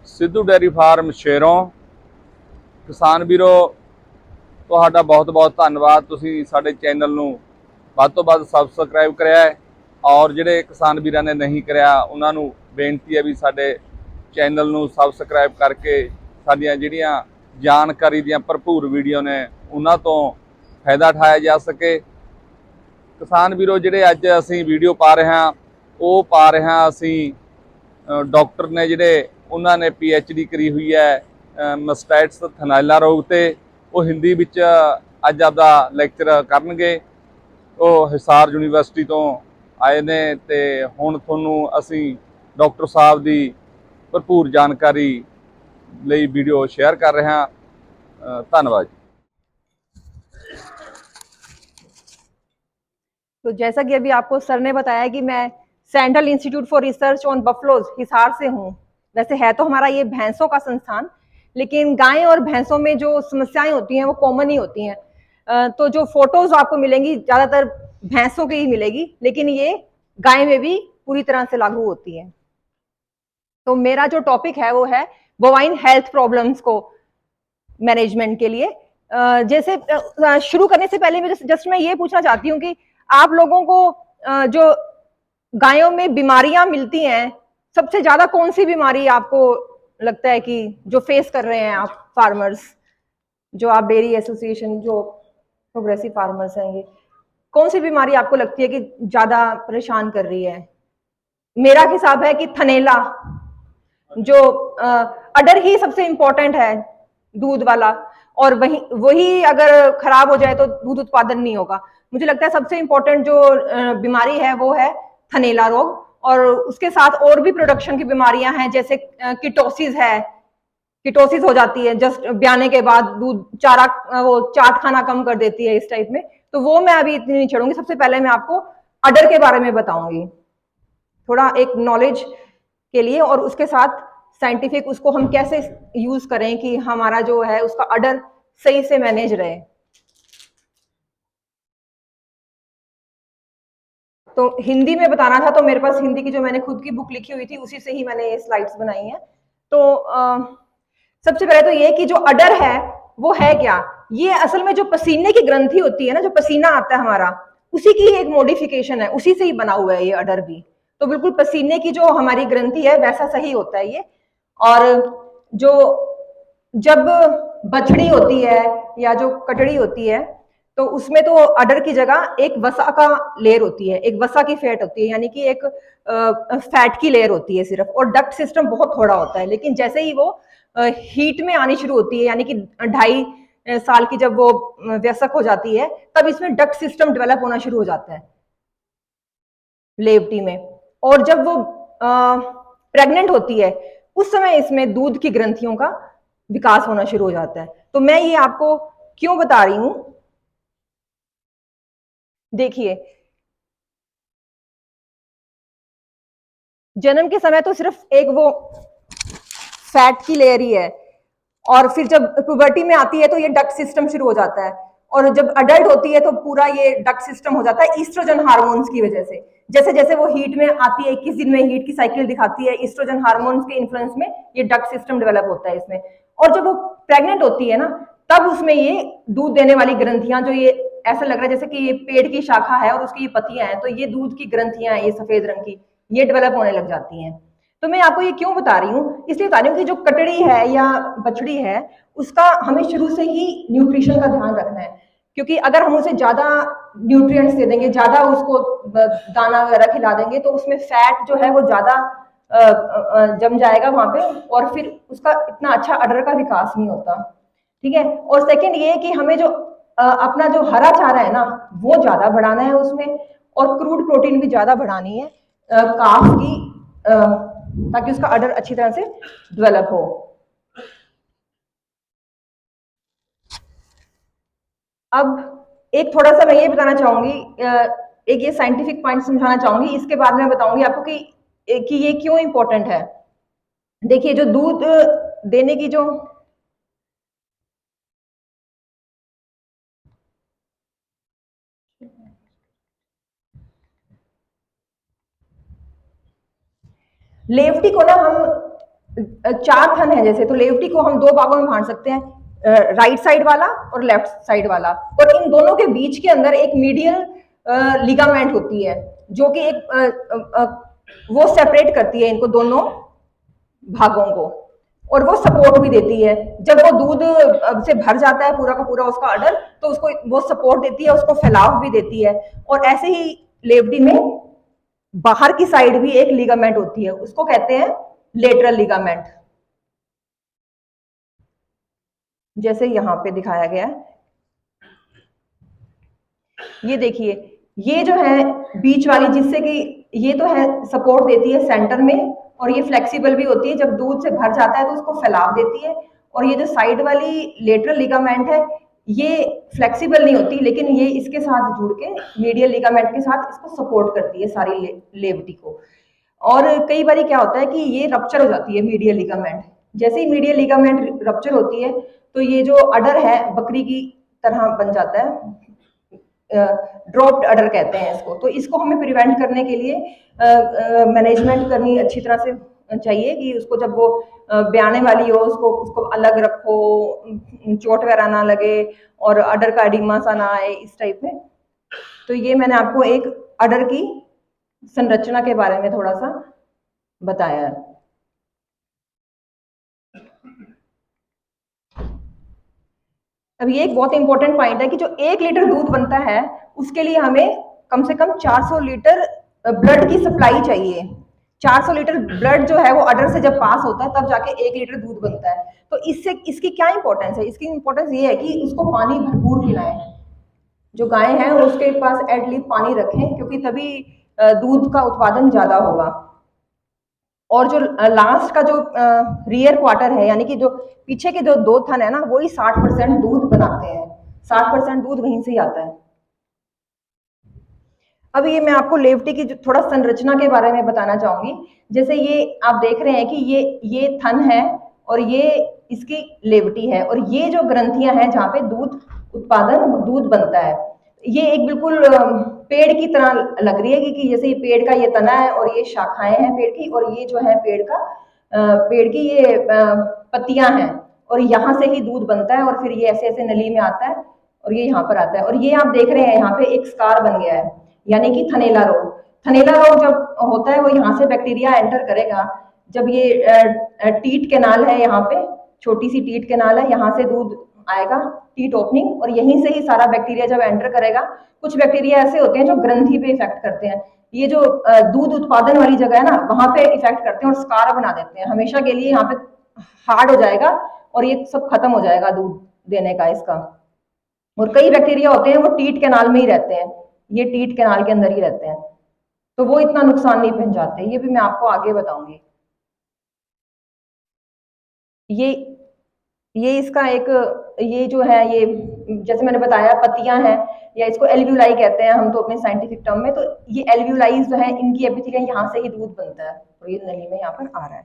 Sidhu dairy farm शेरों किसान ਵੀਰੋ ਤੁਹਾਡਾ ਬਹੁਤ-ਬਹੁਤ ਧੰਨਵਾਦ। ਤੁਸੀਂ ਸਾਡੇ ਚੈਨਲ ਨੂੰ ਵੱਧ ਤੋਂ ਵੱਧ ਸਬਸਕ੍ਰਾਈਬ ਕਰਿਆ ਹੈ ਔਰ ਜਿਹੜੇ ਕਿਸਾਨ ਵੀਰਾਂ ਨੇ ਨਹੀਂ ਕਰਿਆ ਉਹਨਾਂ ਨੂੰ ਬੇਨਤੀ ਹੈ ਵੀ ਸਾਡੇ ਚੈਨਲ ਨੂੰ ਸਬਸਕ੍ਰਾਈਬ ਕਰਕੇ ਸਾਡੀਆਂ ਜਿਹੜੀਆਂ ਜਾਣਕਾਰੀ ਦੀਆਂ ਭਰਪੂਰ ਵੀਡੀਓ ਨੇ ਉਹਨਾਂ ਤੋਂ ਫਾਇਦਾ ਉਠਾਇਆ ਜਾ ਸਕੇ। ਕਿਸਾਨ ਵੀਰੋ ਜਿਹੜੇ ਅੱਜ ਅਸੀਂ ਵੀਡੀਓ ਪਾ ਰਹੇ ਹਾਂ ਉਹ ਪਾ ਰਹੇ ਹਾਂ ਅਸੀਂ ਡਾਕਟਰ ਨੇ ਜਿਹੜੇ ਉਹਨਾਂ ਨੇ PhD ਕਰੀ ਹੋਈ ਹੈ ਮਸਟੈਟਸ ਥਨਾਈਲਾ ਰੋਗ ਤੇ ਉਹ ਹਿੰਦੀ ਵਿੱਚ ਅੱਜ ਆਪਦਾ ਲੈਕਚਰ ਕਰਨਗੇ। ਉਹ ਹਿਸਾਰ ਯੂਨੀਵਰਸਿਟੀ ਤੋਂ ਆਏ ਨੇ ਤੇ ਹੁਣ ਤੁਹਾਨੂੰ ਅਸੀਂ ਡਾਕਟਰ ਸਾਹਿਬ ਦੀ ਭਰਪੂਰ ਜਾਣਕਾਰੀ ਲਈ ਵੀਡੀਓ शेयर कर रहे हैं। धन्यवाद। तो जैसा कि अभी आपको सर ने बताया कि मैं central institute for research on buffaloes Hisar से हूँ। वैसे है तो हमारा ये भैंसों का संस्थान, लेकिन गाय और भैंसों में जो समस्याएं होती हैं वो कॉमन ही होती हैं। तो जो फोटोज आपको मिलेंगी ज्यादातर भैंसों की ही मिलेगी, लेकिन ये गाय में भी पूरी तरह से लागू होती है। तो मेरा जो टॉपिक है वो है बोवाइन हेल्थ प्रॉब्लम्स को मैनेजमेंट के लिए। जैसे शुरू करने से पहले मैं ये पूछना चाहती हूँ कि आप लोगों को जो गायों में बीमारियां मिलती हैं, सबसे ज्यादा कौन सी बीमारी आपको लगता है कि जो फेस कर रहे हैं आप फार्मर्स, जो आप डेयरी एसोसिएशन जो प्रोग्रेसिव फार्मर्स हैं, ये कौन सी बीमारी आपको लगती है कि ज्यादा परेशान कर रही है? मेरा हिसाब है कि थनेला, जो अडर ही सबसे इंपॉर्टेंट है दूध वाला, और वही अगर खराब हो जाए तो दूध उत्पादन नहीं होगा। मुझे लगता है सबसे इंपॉर्टेंट जो बीमारी है वो है थनेला रोग, और उसके साथ और भी प्रोडक्शन की बीमारियां हैं, जैसे कीटोसिस है, कीटोसिस हो जाती है जस्ट ब्याने के बाद, दूध चारा वो चाट खाना कम कर देती है इस टाइप में। तो वो मैं अभी इतनी नहीं छोड़ूंगी। सबसे पहले मैं आपको अडर के बारे में बताऊंगी, थोड़ा एक नॉलेज के लिए, और उसके साथ साइंटिफिक उसको हम कैसे यूज करें कि हमारा जो है उसका अडर सही से मैनेज रहे। तो हिंदी में बताना था, तो मेरे पास हिंदी की जो मैंने खुद की बुक लिखी हुई थी उसी से ही मैंने ये स्लाइड्स बनाई हैं। तो सबसे पहले तो ये कि जो अडर है वो है क्या? ये असल में जो पसीने की ग्रंथि होती है ना, जो पसीना आता है हमारा, उसी की एक मॉडिफिकेशन है, उसी से ही बना हुआ है ये अडर भी। तो बिल्कुल पसीने की जो हमारी ग्रंथि है वैसा सही होता है ये। और जो जब बछड़ी होती है या जो कटड़ी होती है, तो उसमें तो अडर की जगह एक वसा का लेयर होती है, एक वसा की फैट होती है, यानी कि एक फैट की लेयर होती है सिर्फ, और डक्ट सिस्टम बहुत थोड़ा होता है। लेकिन जैसे ही वो हीट में आनी शुरू होती है, यानी कि 2.5 साल की जब वो वयस्क हो जाती है, तब इसमें डक्ट सिस्टम डेवलप होना शुरू हो जाता है लेवटी में। और जब वो प्रेग्नेंट होती है उस समय इसमें दूध की ग्रंथियों का विकास होना शुरू हो जाता है। तो मैं ये आपको क्यों बता रही हूं, देखिए, जन्म के समय तो सिर्फ एक वो फैट की लेयर ही है, और फिर जब प्यूबर्टी में आती है तो ये डक्ट सिस्टम शुरू हो जाता है, और जब अडल्ट होती है तो पूरा ये डक्ट सिस्टम हो जाता है ईस्ट्रोजन हार्मोन्स की वजह से। जैसे जैसे वो हीट में आती है, 21 दिन में हीट की साइकिल दिखाती है, ईस्ट्रोजन हार्मोन्स के इन्फ्लुएंस में ये डक्ट सिस्टम डेवलप होता है इसमें। और जब वो प्रेग्नेंट होती है ना, तब उसमें ये दूध देने वाली ग्रंथियां, जो ये ऐसा लग रहा है जैसे कि ये पेड़ की शाखा है और उसकी ये पत्तियां हैं, तो ये दूध की ग्रंथियां हैं, ये सफेद रंग की, ये डेवलप होने लग जाती हैं। तो मैं आपको ये क्यों बता रही हूँ, इसलिए बता रही हूँ कि जो कटड़ी है या बछड़ी है, उसका हमें शुरू से ही न्यूट्रिशन का ध्यान रखना है। क्योंकि अगर हम उसे ज्यादा न्यूट्रिएंट्स दे देंगे, ज्यादा उसको दाना वगैरह खिला देंगे, तो उसमें फैट जो है वो ज्यादा जम जाएगा वहां पे, और फिर उसका इतना अच्छा अडर का विकास नहीं होता। ठीक है। और सेकंड ये कि हमें जो अपना जो हरा चारा है ना वो ज्यादा बढ़ाना है उसमें, और क्रूड प्रोटीन भी ज्यादा बढ़ानी है काफ की, ताकि उसका अडर अच्छी तरह से डेवलप हो। अब एक थोड़ा सा मैं ये बताना चाहूंगी, एक ये साइंटिफिक पॉइंट समझाना चाहूंगी, इसके बाद में बताऊंगी आपको कि ये क्यों इंपॉर्टेंट है। देखिए, जो दूध देने की जो लेवटी को ना हम 4 थन है जैसे, तो लेवटी को हम 2 भागों में बांट सकते हैं, राइट साइड वाला और लेफ्ट साइड वाला। और इन दोनों के बीच के अंदर एक मीडियल लिगामेंट होती है, जो कि वो सेपरेट करती है इनको दोनों भागों को, और वो सपोर्ट भी देती है। जब वो दूध से भर जाता है पूरा का पूरा उसका अडर, तो उसको वो सपोर्ट देती है, उसको फैलाव भी देती है। और ऐसे ही लेवटी में बाहर की साइड भी एक लिगामेंट होती है, उसको कहते हैं लेटरल लिगामेंट, जैसे यहां पे दिखाया गया है। ये देखिए, ये जो है बीच वाली, जिससे कि ये तो है सपोर्ट देती है सेंटर में, और ये फ्लेक्सिबल भी होती है, जब दूध से भर जाता है तो उसको फैलाव देती है। और ये जो साइड वाली लेटरल लिगामेंट है, ये फ्लेक्सिबल नहीं होती, लेकिन ये इसके साथ जुड़ के मीडियल लिगामेंट के साथ इसको सपोर्ट करती है सारी लेवटी को। और कई बार क्या होता है कि ये रप्चर हो जाती है मीडियल लिगामेंट। जैसे ही मीडियल लिगामेंट रप्चर होती है, तो ये जो अडर है बकरी की तरह बन जाता है, ड्रॉप्ड अडर कहते हैं इसको। तो इसको हमें प्रिवेंट करने के लिए मैनेजमेंट करनी अच्छी तरह से चाहिए, कि उसको जब वो ब्याने वाली हो, उसको अलग रखो, चोट वगैरह ना लगे, और अडर का एडिमा सा ना आए, इस टाइप में। तो ये मैंने आपको एक अडर की संरचना के बारे में थोड़ा सा बताया है। अब ये एक बहुत इंपॉर्टेंट पॉइंट है कि जो 1 लीटर दूध बनता है, उसके लिए हमें कम से कम 400 लीटर ब्लड की सप्लाई चाहिए। 400 लीटर ब्लड जो है वो अडर से जब पास होता है, तब जाके 1 लीटर दूध बनता है। तो इससे इसकी क्या इंपॉर्टेंस है? इसकी इंपॉर्टेंस ये है कि उसको पानी भरपूर पिलाएं, जो गाय है उसके पास एटलीस्ट पानी रखें, क्योंकि तभी दूध का उत्पादन ज्यादा होगा। और जो लास्ट का जो रियर क्वार्टर है, यानी कि जो पीछे के जो 2 थन है ना, वही 60% दूध बनाते हैं। 60% दूध वहीं से ही आता है। अब ये मैं आपको लेवटी की थोड़ा संरचना के बारे में बताना चाहूंगी। जैसे ये आप देख रहे हैं कि ये थन है, और ये इसकी लेवटी है, और ये जो ग्रंथियां हैं जहाँ पे दूध बनता है, ये एक बिल्कुल पेड़ की तरह लग रही है, कि जैसे ये पेड़ का ये तना है, और ये शाखाएं हैं पेड़ की, और ये जो है पेड़ की ये पत्तियां हैं, और यहाँ से ही दूध बनता है, और फिर ये ऐसे ऐसे नली में आता है, और ये यहाँ पर आता है। और ये आप देख रहे हैं यहाँ पे एक स्कार बन गया है, यानी कि थनैला रोग। थनैला रोग जब होता है, वो यहाँ से बैक्टीरिया एंटर करेगा। जब ये टीट कैनाल है, यहाँ पे छोटी सी टीट कैनाल है, यहाँ से दूध आएगा, टीट ओपनिंग, और यहीं से ही सारा बैक्टीरिया जब एंटर करेगा। कुछ बैक्टीरिया ऐसे होते हैं जो ग्रंथि पे इफेक्ट करते हैं, ये जो दूध उत्पादन वाली जगह है ना, वहां पे इफेक्ट करते हैं और स्कार बना देते हैं। हमेशा के लिए यहाँ पे हार्ड हो जाएगा, और ये सब खत्म हो जाएगा दूध देने का इसका। और कई बैक्टीरिया होते हैं वो टीट कैनाल में ही रहते हैं, ये टीट कैनाल के अंदर ही रहते हैं, तो वो इतना नुकसान नहीं पहुंचाते। ये भी मैं आपको आगे बताऊंगी। ये इसका एक, ये जो है, ये जैसे मैंने बताया पत्तियां हैं, या इसको एल्व्यूलाई कहते हैं हम तो अपने साइंटिफिक टर्म में। तो ये एल्व्यूलाई जो है, इनकी एपिथेलियम, यहाँ से ही दूध बनता है, और ये नली में यहाँ पर आ रहा है।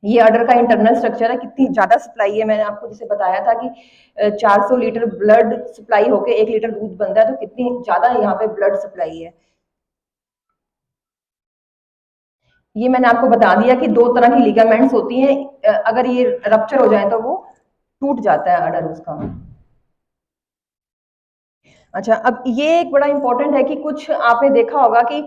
ये अडर का इंटरनल स्ट्रक्चर है। कितनी ज्यादा सप्लाई है, मैंने आपको जैसे बताया था कि 400 लीटर ब्लड सप्लाई होके 1 लीटर दूध बनता है, तो कितनी ज्यादा यहाँ पे ब्लड सप्लाई है। ये मैंने आपको बता दिया कि 2 तरह की लिगामेंट्स होती हैं, अगर ये रप्चर हो जाए तो वो टूट जाता है अडर उसका। अच्छा, अब ये एक बड़ा इंपॉर्टेंट है कि कुछ आपने देखा होगा कि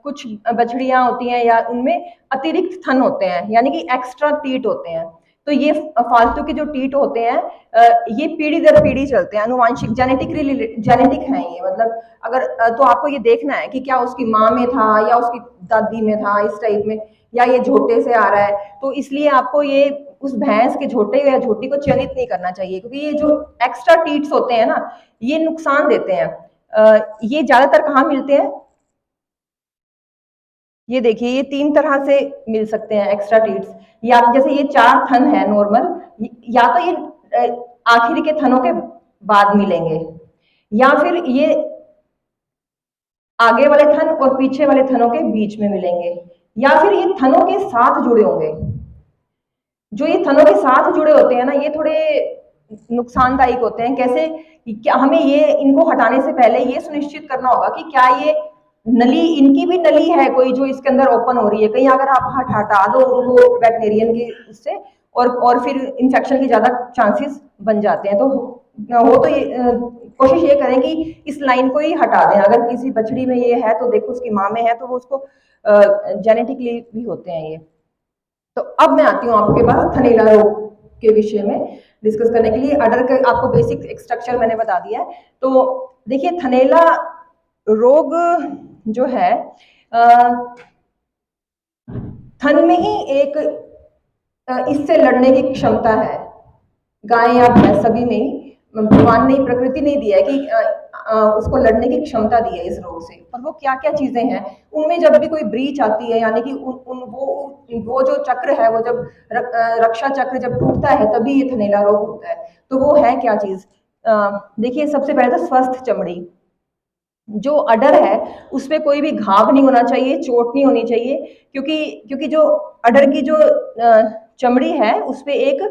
कुछ बछड़ियां होती हैं, या उनमें अतिरिक्त थन होते हैं, यानी कि एक्स्ट्रा टीट होते हैं। तो ये फालतू के जो टीट होते हैं, ये पीढ़ी दर पीढ़ी चलते हैं, आनुवांशिक, जेनेटिक हैं ये। मतलब अगर तो आपको ये देखना है कि क्या उसकी माँ में था या उसकी दादी में था, इस टाइप में, या ये झोटे से आ रहा है। तो इसलिए आपको ये उस भैंस के झोटे या झोटी को चयनित नहीं करना चाहिए, क्योंकि ये जो एक्स्ट्रा टीट्स होते हैं ना, ये नुकसान देते हैं। ये ज्यादातर कहाँ मिलते हैं? ये देखिए, ये 3 तरह से मिल सकते हैं एक्स्ट्रा टीट्स। या जैसे ये 4 थन है नॉर्मल, या तो ये आखिरी के थनों के बाद मिलेंगे, या फिर ये आगे वाले थन और पीछे वाले थनों के बीच में मिलेंगे, या फिर ये थनों के साथ जुड़े होंगे। जो ये थनों के साथ जुड़े होते हैं ना, ये थोड़े नुकसानदायक होते हैं। कैसे? क्या हमें ये इनको हटाने से पहले ये सुनिश्चित करना होगा कि क्या ये नली, इनकी भी नली है कोई जो इसके अंदर ओपन हो रही है, कहीं अगर आप हटा दो उनको वेटनेरियन के उससे, और फिर इन्फेक्शन के ज्यादा चांसेस बन जाते हैं। तो हो तो ये कोशिश ये करें कि इस लाइन को ही हटा दें। अगर किसी बछड़ी में ये है तो देखो उसकी माँ में है तो वो उसको जेनेटिकली भी होते हैं ये। तो अब मैं आती हूँ आपके पास थनैला रोग के विषय में डिस्कस करने के लिए। अडर का आपको बेसिक स्ट्रक्चर मैंने बता दिया है। तो देखिए थनैला रोग जो है थन में ही एक इससे लड़ने की क्षमता है, गाय या भैंस सभी में ही भगवान ने प्रकृति ने दिया है कि उसको लड़ने की क्षमता दी है इस रोग से। और वो क्या क्या चीजें हैं उनमें, जब भी कोई ब्रीच आती है यानी कि वो जो चक्र है, वो जब रक्षा चक्र जब टूटता है तभी ये थनैला रोग होता है। तो वो है क्या चीज, देखिए सबसे पहले तो स्वस्थ चमड़ी। जो अडर है उसमें कोई भी घाव नहीं होना चाहिए, चोट नहीं होनी चाहिए, क्योंकि जो अडर की जो चमड़ी है उसपे एक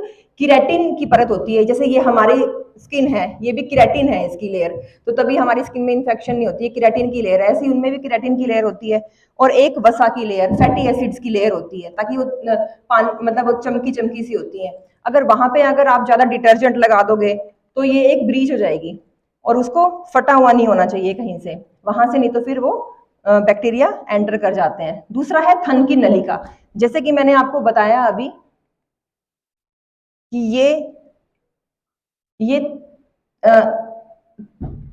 किरेटिन की परत होती है। जैसे ये हमारी स्किन है, ये भी किरेटिन है इसकी लेयर, तो तभी हमारी स्किन में इन्फेक्शन नहीं होती है, किरेटिन की लेयर है। ऐसी उनमें भी किरेटिन की लेयर होती है, और एक वसा की लेयर, फैटी एसिड्स की लेयर होती है, ताकि वो मतलब वो चमकी चमकी सी होती है। अगर वहां पे अगर आप ज्यादा डिटर्जेंट लगा दोगे तो ये एक ब्रीच हो जाएगी, और उसको फटा हुआ नहीं होना चाहिए कहीं से, वहां से, नहीं तो फिर वो बैक्टीरिया एंटर कर जाते हैं। दूसरा है थन की नलिका। जैसे कि मैंने आपको बताया अभी कि ये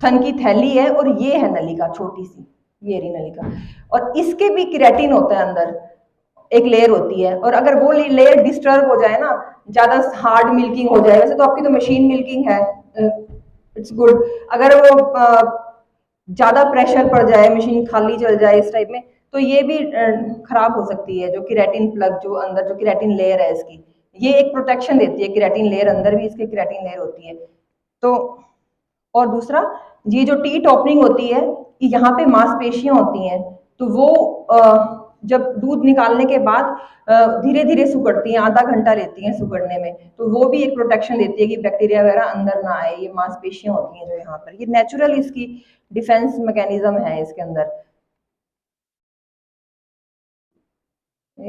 थन की थैली है, और ये है नलिका छोटी सी, ये रही नलिका, और इसके भी किरेटिन होता है अंदर, एक लेयर होती है। और अगर वो लेयर डिस्टर्ब हो जाए ना, ज्यादा हार्ड मिल्किंग हो जाए, वैसे तो आपकी तो मशीन मिल्किंग है, इट्स गुड। अगर वो ज्यादा प्रेशर पड़ जाए, मशीन खाली चल जाए इस टाइप में, तो ये भी खराब हो सकती है। जो किरेटिन प्लग, जो अंदर जो किरेटिन लेयर है इसकी, ये एक प्रोटेक्शन देती है, किरेटिन लेयर, अंदर भी इसके किरेटिन लेयर होती है। तो और दूसरा, ये जो टीट ओपनिंग होती है, यहाँ पे मांसपेशियां होती हैं, तो वो जब दूध निकालने के बाद धीरे धीरे सुकड़ती हैं, आधा घंटा लेती हैं सुकड़ने में, तो वो भी एक प्रोटेक्शन देती है कि बैक्टीरिया वगैरह अंदर ना आए। ये मांसपेशियां होती हैं जो यहाँ पर, ये नेचुरल इसकी डिफेंस मैकेनिज्म है इसके अंदर।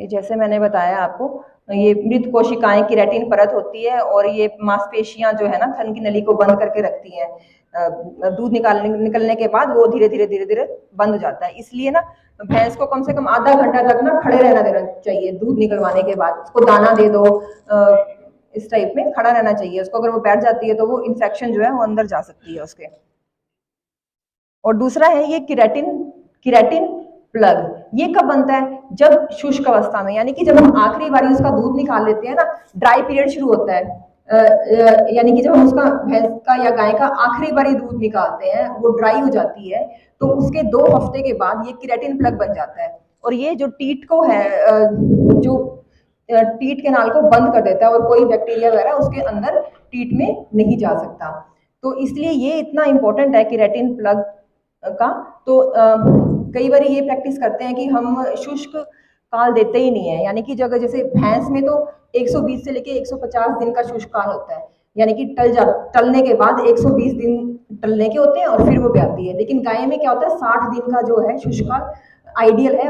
जैसे मैंने बताया आपको, ये मृत कोशिकाएं किरेटिन परत होती है, और ये मांसपेशियां जो है ना थन की नली को बंद करके रखती हैं। दूध निकलने के बाद वो धीरे धीरे धीरे धीरे बंद हो जाता है। इसलिए ना भैंस को कम से कम आधा घंटा तक ना खड़े रहना देना चाहिए दूध निकलवाने के बाद। उसको दाना दे दो, इस टाइप में खड़ा रहना चाहिए उसको। अगर वो बैठ जाती है तो वो इन्फेक्शन जो है वो अंदर जा सकती है उसके। और दूसरा है ये किरेटिन किरेटिन प्लग। ये कब बनता है, जब शुष्क अवस्था में, यानी कि जब हम आखिरी बारी उसका दूध निकाल लेते हैं ना, ड्राई पीरियड शुरू होता है, यानी कि जब हम उसका भैंस का या गाय का आखिरी बारी दूध निकालते हैं, वो ड्राई हो जाती है, तो उसके 2 हफ्ते के बाद ये किरेटिन प्लग बन जाता है। और ये जो टीट को है, जो टीट कैनाल को बंद कर देता है, और कोई बैक्टीरिया वगैरह उसके अंदर टीट में नहीं जा सकता। तो इसलिए ये इतना इंपॉर्टेंट है किरेटिन प्लग का। तो कई बार ये प्रैक्टिस करते हैं कि हम शुष्क काल देते ही नहीं है, यानी कि जगह जैसे भैंस में तो 120 से लेके 150 दिन का शुष्क काल होता है, यानी कि टलने के बाद 120 दिन टलने के होते हैं और फिर वो ब्याती है। लेकिन गाय में क्या होता है, 60 दिन का जो है शुष्क काल आइडियल है,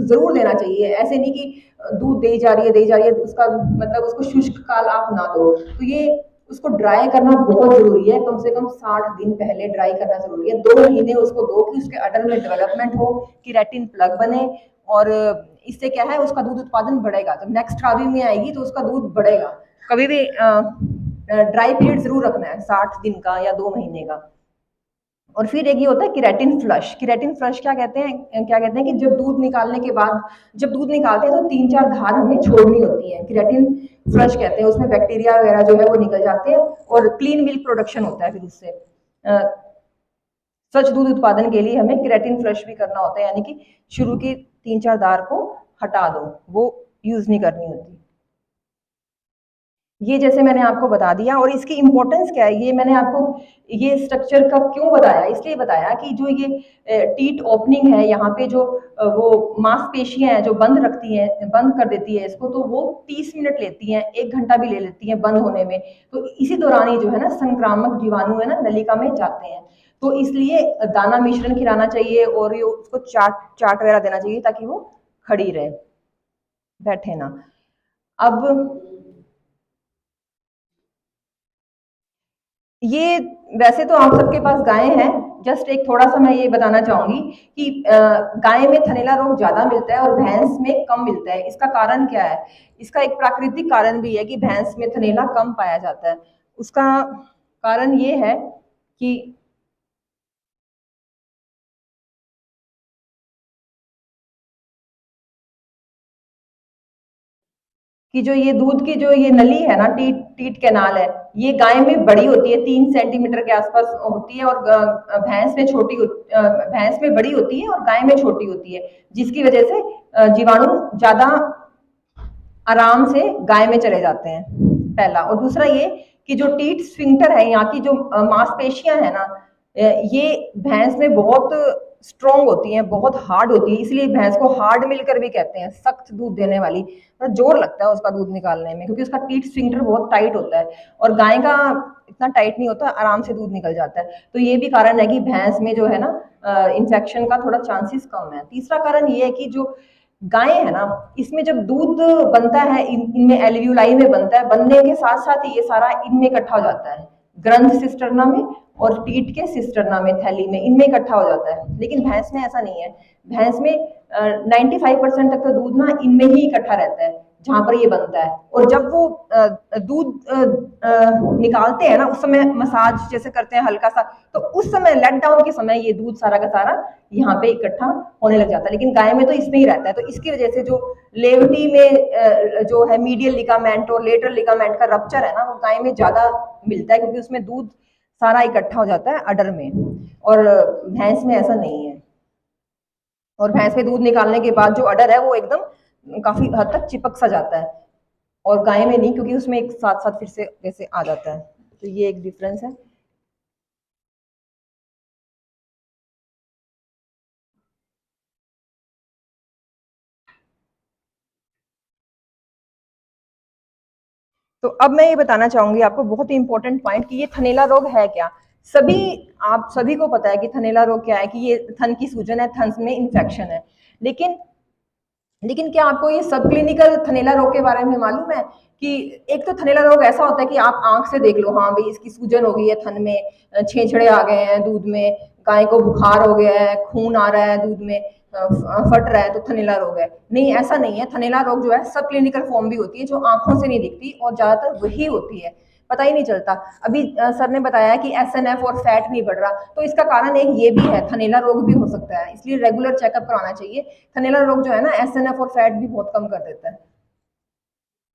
जरूर देना चाहिए। ऐसे नहीं कि दूध दे जा रही है उसका मतलब उसको शुष्क काल आप ना दो। तो ये उसको ड्राई करना बहुत जरूरी है, कम से कम 60 दिन पहले ड्राई करना जरूरी है। 2 महीने उसको दो कि उसके अडर में डेवलपमेंट हो, किरेटिन प्लग बने, और इससे क्या है उसका दूध उत्पादन बढ़ेगा। जब नेक्स्ट खावी में आएगी तो उसका दूध बढ़ेगा। कभी भी ड्राई पीरियड जरूर रखना है, 60 दिन का या 2 महीने का। और फिर एक ये होता है किरेटिन फ्लश। किरेटिन फ्लश क्या कहते हैं कि जब दूध निकालने के बाद, जब दूध निकालते हैं तो 3-4 धार हमें छोड़नी होती है, किरेटिन फ्लश कहते हैं। उसमें बैक्टीरिया वगैरह जो है वो निकल जाते हैं, और क्लीन मिल्क प्रोडक्शन होता है। फिर उससे स्वच्छ दूध उत्पादन के लिए हमें किरेटिन फ्लश भी करना होता है, यानी कि शुरू की 3-4 धार को हटा दो, वो यूज नहीं करनी होती। ये जैसे मैंने आपको बता दिया। और इसकी इंपॉर्टेंस क्या है, ये मैंने आपको ये स्ट्रक्चर का क्यों बताया, इसलिए बताया कि जो ये टीट ओपनिंग है, यहाँ पे जो वो मांसपेशियां हैं जो बंद रखती हैं, बंद कर देती है इसको, तो वो 30 मिनट लेती हैं, 1 घंटा भी ले लेती हैं बंद होने में। तो इसी दौरान ही जो है ना संक्रामक जीवाणु है ना नलिका में जाते हैं। तो इसलिए दाना मिश्रण खिलाना चाहिए और ये उसको चाट चाट वगैरह देना चाहिए ताकि वो खड़ी रहे, बैठे ना। अब ये वैसे तो आप सबके पास गायें हैं, जस्ट एक थोड़ा सा मैं ये बताना चाहूंगी कि गाय में थनैला रोग ज्यादा मिलता है और भैंस में कम मिलता है। इसका कारण क्या है? इसका एक प्राकृतिक कारण भी है कि भैंस में थनैला कम पाया जाता है। उसका कारण ये है कि जो ये दूध की जो ये नली है ना, टीट टीट कैनाल है, ये गाय में बड़ी होती है, 3 सेंटीमीटर के आसपास होती है, और भैंस में भैंस में बड़ी होती है और गाय में छोटी होती है, जिसकी वजह से जीवाणु ज्यादा आराम से गाय में चले जाते हैं, पहला। और दूसरा ये कि जो टीट स्फिंक्टर है, यहाँ की जो मांसपेशियां है ना, ये भैंस में बहुत स्ट्रॉन्ग होती हैं, बहुत हार्ड होती है, इसलिए भैंस को हार्ड मिलकर भी कहते हैं, सख्त दूध देने वाली। तो जोर लगता है उसका दूध निकालने में, क्योंकि उसका टीट स्फिंक्टर बहुत टाइट होता है, और गाय का इतना टाइट नहीं होता, आराम से दूध निकल जाता है। तो ये भी कारण है कि भैंस में जो है ना इन्फेक्शन का थोड़ा चांसेस कम है। तीसरा कारण ये है कि जो गाय है ना, इसमें जब दूध बनता है, इनमें एल्व्यूलाई में बनता है, बनने के साथ साथ ये सारा इनमें इकट्ठा हो जाता है, ग्रंथ सिस्टर्ना में और टीट के सिस्टर्ना में, थैली में, इनमें इकट्ठा हो जाता है। लेकिन भैंस में ऐसा नहीं है। भैंस में 95% तक तो दूध ना इनमें ही इकट्ठा रहता है, जहां पर ये बनता है। और जब वो दूध निकालते हैं ना, उस समय मसाज जैसे करते हैं हल्का सा, तो उस समय लेट डाउन के समय ये दूध सारा का सारा यहाँ पे इकट्ठा होने लग जाता है। लेकिन गाय में तो इसमें ही रहता है, तो इसकी वजह से जो लेवटी में जो है मीडियल लिगामेंट और लेटरल लिगामेंट का रप्चर है ना, वो गाय में ज्यादा मिलता है, क्योंकि उसमें दूध सारा इकट्ठा हो जाता है अडर में, और भैंस में ऐसा नहीं है। और भैंस में दूध निकालने के बाद जो अडर है वो एकदम काफी हद तक चिपक सा जाता है, और गाय में नहीं, क्योंकि उसमें एक साथ साथ फिर से वैसे आ जाता है। तो ये एक डिफरेंस है। तो अब मैं ये बताना चाहूंगी आपको बहुत ही इंपॉर्टेंट पॉइंट कि ये थनैला रोग है क्या। सभी आप सभी को पता है कि थनैला रोग क्या है, कि ये थन की सूजन है, थन में इन्फेक्शन है। लेकिन क्या आपको ये सब क्लिनिकल थनैला रोग के बारे में मालूम है? कि एक तो थनैला रोग ऐसा होता है कि आप आंख से देख लो, हाँ भाई इसकी सूजन हो गई है थन में, छेछड़े आ गए हैं दूध में, गाय को बुखार हो गया है, खून आ रहा है दूध में, फट रहा है, तो थनैला रोग है। नहीं, ऐसा नहीं है। थनैला रोग जो है सब क्लिनिकल फॉर्म भी होती है, जो आंखों से नहीं दिखती, और ज्यादातर वही होती है, पता ही नहीं चलता। अभी सर ने बताया कि एसएनएफ और फैट नहीं बढ़ रहा, तो इसका कारण एक ये भी है, थनैला रोग भी हो सकता है, इसलिए रेगुलर चेकअप करवाना चाहिए। थनैला रोग जो है ना, एसएनएफ और फैट भी बहुत कम कर देता है,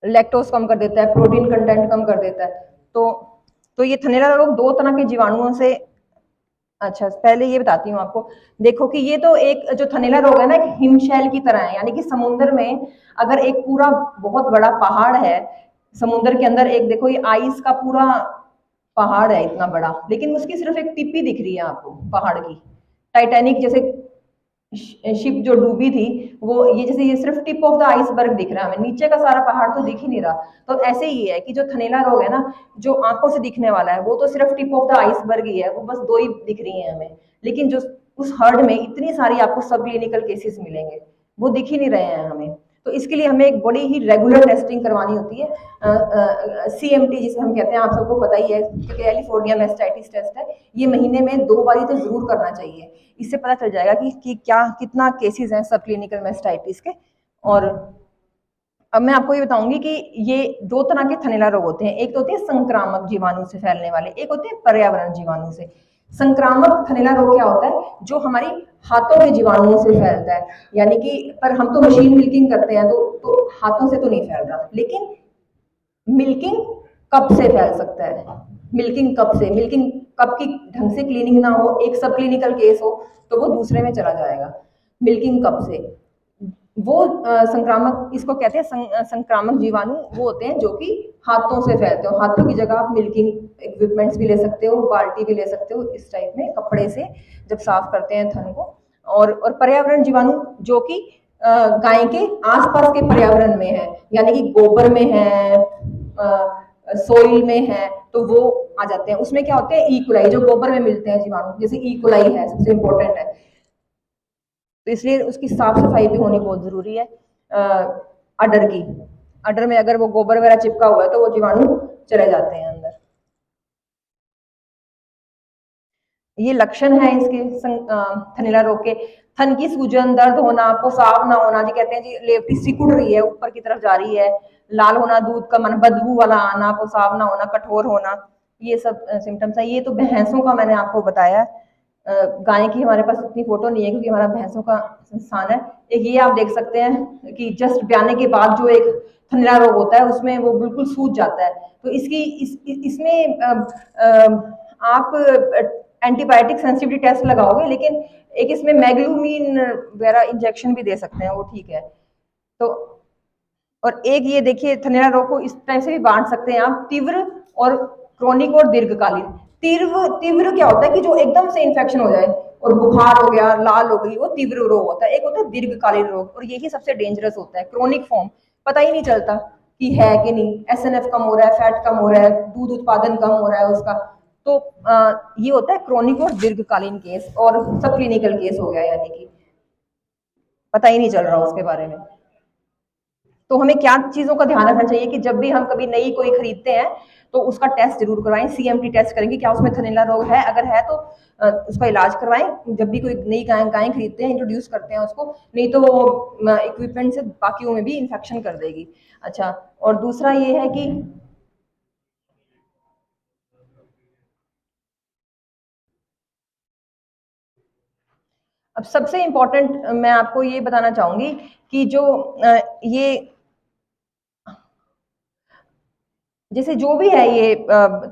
लैक्टोज कम कर देता है, प्रोटीन कंटेंट कम कर देता है। तो ये थनैला रोग दो तरह के जीवाणुओं से, अच्छा पहले ये बताती हूँ आपको। देखो कि ये तो एक जो थनैला रोग है ना, एक हिमशैल की तरह है, यानी कि समुद्र में अगर एक पूरा बहुत बड़ा पहाड़ है, समुद्र के अंदर एक, देखो ये आइस का पूरा पहाड़ है इतना बड़ा, लेकिन उसकी सिर्फ एक टिप्पी दिख रही है आपको पहाड़ की। टाइटैनिक जैसे शिप जो डूबी थी, वो ये जैसे ये सिर्फ टिप ऑफ द आइसबर्ग दिख रहा है हमें, नीचे का सारा पहाड़ तो दिख ही नहीं रहा। तो ऐसे ही है कि जो थनैला रोग है ना, जो आंखों से दिखने वाला है, वो तो सिर्फ टिप ऑफ द आइसबर्ग ही है, वो बस दो ही दिख रही है हमें। लेकिन जो उस हर्ड में इतनी सारी आपको सब क्लिनिकल केसेस मिलेंगे, वो दिख ही नहीं रहे हैं हमें। तो इसके लिए हमें एक बड़ी ही रेगुलर टेस्टिंग करवानी होती है, सीएमटी जिसे हम कहते हैं, आप सबको पता ही है, कैलिफोर्निया मैस्टाइटिस टेस्ट है, ये महीने में 2 बारी तो जरूर करना चाहिए। इससे पता चल जाएगा कि क्या कितना केसेस हैं सब क्लिनिकल मैस्टाइटिस के। और अब मैं आपको ये बताऊंगी कि ये दो तरह के थनैला रोग होते हैं, एक तो होते हैं संक्रामक जीवाणु से फैलने वाले, एक होते हैं पर्यावरण जीवाणु से। संक्रामक थनैला रोग क्या होता है? जो हमारी हाथों के जीवाणुओं से फैलता है, यानी कि, पर हम तो मशीन मिल्किंग करते हैं, तो हाथों से तो नहीं फैल रहा, लेकिन मिल्किंग कप से फैल सकता है। मिल्किंग कप से, मिल्किंग कप की ढंग से क्लीनिंग ना हो, एक सब क्लिनिकल केस हो, तो वो दूसरे में चला जाएगा। मिल्किंग कप से वो संक्रामक, इसको कहते हैं संक्रामक जीवाणु, वो होते हैं जो कि हाथों से फैलते हो। हाथों की जगह आप मिल्किंग इक्विपमेंट्स भी ले सकते हो, बाल्टी भी ले सकते हो, इस टाइप में कपड़े से जब साफ करते हैं थन को। और पर्यावरण जीवाणु जो कि गाय के आसपास के पर्यावरण में है, यानी कि गोबर में है, सोइल में है, तो वो आ जाते हैं। उसमें क्या होते हैं, ई कोलाई, जो गोबर में मिलते हैं जीवाणु, जैसे ई कोलाई है, सबसे इम्पोर्टेंट है। तो इसलिए उसकी साफ सफाई भी होनी बहुत जरूरी है। अडर की, अडर में अगर वो गोबर वगैरह चिपका हुआ है तो वो जीवाणु चले जाते हैं अंदर। ये लक्षण है इसके थनैला रोग के। थन की सूजन, दर्द होना, पेशाब ना होना, जी कहते हैं जी लेवटी सिकुड़ रही है, ऊपर की तरफ जा रही है, लाल होना, दूध का मन, बदबू वाला आना, पेशाब ना होना, कठोर होना, ये सब सिम्टम्स है। ये तो भैंसों का मैंने आपको बताया। गाय की हमारे पास इतनी फोटो नहीं है क्योंकि हमारा भैंसों का संस्थान है। एक ये आप देख सकते हैं कि जस्ट ब्याने के बाद जो एक थनैला रोग होता है उसमें वो बिल्कुल सूज जाता है। तो इसमें आप एंटीबायोटिक सेंसिटिविटी टेस्ट लगाओगे, लेकिन एक इसमें मैग्लूमीन वगैरह इंजेक्शन भी दे सकते हैं, वो ठीक है। तो और एक ये देखिए, थनैला रोग को इस टाइप से भी बांट सकते हैं आप, तीव्र और क्रोनिक और दीर्घकालीन। तीव्र तीव्र क्या होता है कि जो एकदम से इन्फेक्शन हो जाए और बुखार हो गया, लाल हो गई, वो तीव्र रोग होता है। एक होता है दीर्घकालीन रोग, और यही सबसे डेंजरस होता है, क्रोनिक फॉर्म। पता ही नहीं चलता कि है कि नहीं, एसएनएफ कम हो रहा है, फैट कम हो रहा है, दूध उत्पादन कम हो रहा है उसका। तो ये होता है क्रोनिक और दीर्घकालीन केस, और सब क्लिनिकल केस हो गया, यानी कि पता ही नहीं चल रहा उसके बारे में। तो हमें क्या चीजों का ध्यान रखना चाहिए कि जब भी हम कभी नई कोई खरीदते हैं तो उसका टेस्ट जरूर करवाएं। सीएमटी टेस्ट करेंगे क्या उसमें थनैला रोग है, अगर है तो उसका इलाज करवाएं। जब भी कोई नई गाय खरीदते हैं, इंट्रोड्यूस करते हैं उसको, नहीं तो वो इक्विपमेंट से बाकियों में भी इन्फेक्शन कर देगी। अच्छा, और दूसरा ये है कि अब सबसे इम्पोर्टेंट मैं आपको ये बताना चाहूंगी कि जो ये जैसे जो भी है ये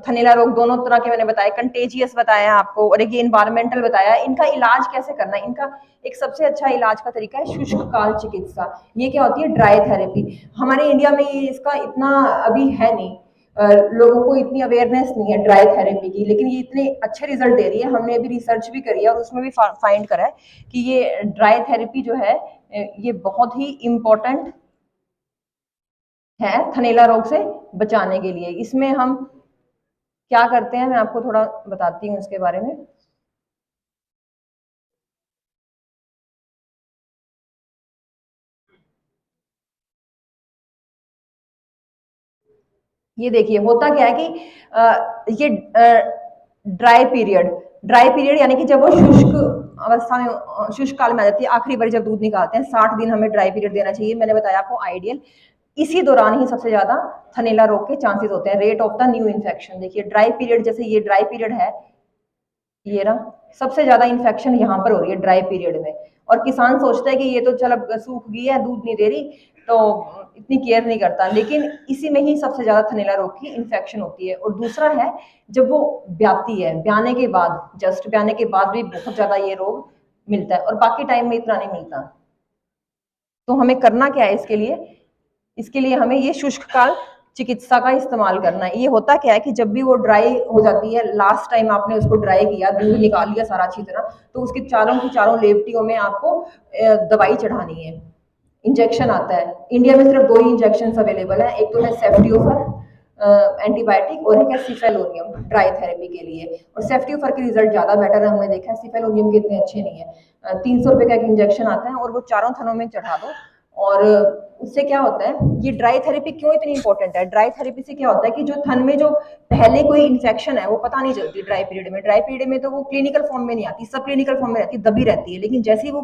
थनैला रोग, दोनों तरह के मैंने बताया, कंटेजियस बताया आपको और एक ये इन्वायरमेंटल बताया। इनका इलाज कैसे करना है, इनका एक सबसे अच्छा इलाज का तरीका है शुष्क काल चिकित्सा। ये क्या होती है, ड्राई थेरेपी। हमारे इंडिया में ये इसका इतना अभी है नहीं, लोगों को इतनी अवेयरनेस नहीं है ड्राई थेरेपी की, लेकिन ये इतने अच्छे रिजल्ट दे रही है। हमने अभी रिसर्च भी करी है और उसमें भी फाइंड करा है कि ये ड्राई थेरेपी जो है ये बहुत ही इम्पोर्टेंट है थनैला रोग से बचाने के लिए। इसमें हम क्या करते हैं, मैं आपको थोड़ा बताती हूँ इसके बारे में। ये देखिए, होता क्या है कि ये ड्राई पीरियड यानी कि जब वो शुष्क अवस्था में, शुष्क काल में आ जाती है, आखिरी बार जब दूध निकालते हैं, 60 दिन हमें ड्राई पीरियड देना चाहिए। मैंने बताया आपको आइडियल। इसी दौरान ही सबसे ज्यादा थनैला रोग के चांसेस होते हैं, rate of the new infection. देखिए ड्राई पीरियड, जैसे ये ड्राई पीरियड है, ये ना सबसे ज्यादा इन्फेक्शन यहाँ पर हो रही है ड्राई पीरियड में। और किसान सोचता है कि ये तो चल अब सूख गई है, दूध नहीं दे रही, तो इतनी केयर नहीं करता, लेकिन इसी में ही सबसे ज्यादा थनैला रोग की इन्फेक्शन होती है। और दूसरा है जब वो ब्याती है, ब्याने के बाद, जस्ट ब्याने के बाद भी बहुत ज्यादा ये रोग मिलता है, और बाकी टाइम में इतना नहीं मिलता। तो हमें करना क्या है इसके लिए, इसके लिए हमें ये शुष्क काल चिकित्सा का इस्तेमाल करना है। ये होता क्या है कि जब भी वो ड्राई हो जाती है, लास्ट टाइम आपने उसको ड्राई किया, दूध निकाल लिया सारा अच्छी तरह, तो उसके चारों की चारों लेवटियों में आपको दवाई चढ़ानी है। इंजेक्शन आता है, इंडिया में सिर्फ 2 ही इंजेक्शन अवेलेबल है, एक तो है सेफ्टियोफर एंटीबायोटिक, और एक है सिफेलोनियम ड्राई थेरेपी के लिए। और सेफ्टियोफर के रिजल्ट ज्यादा बेटर है, हमने देखा है। सिफेलोनियम के इतने अच्छे नहीं है। 300 रुपए का एक इंजेक्शन आता है और वो चारों थनों में चढ़ा दो। और उससे क्या होता है, ये ड्राई थेरेपी क्यों इतनी इंपॉर्टेंट है, ड्राई थेरेपी से क्या होता है कि जो थन में जो पहले कोई इन्फेक्शन है वो पता नहीं चलती ड्राई पीरियड में। ड्राई पीरियड में तो वो क्लिनिकल फॉर्म में नहीं आती, सब क्लिनिकल फॉर्म में रहती है, दबी रहती है, लेकिन जैसे ही वो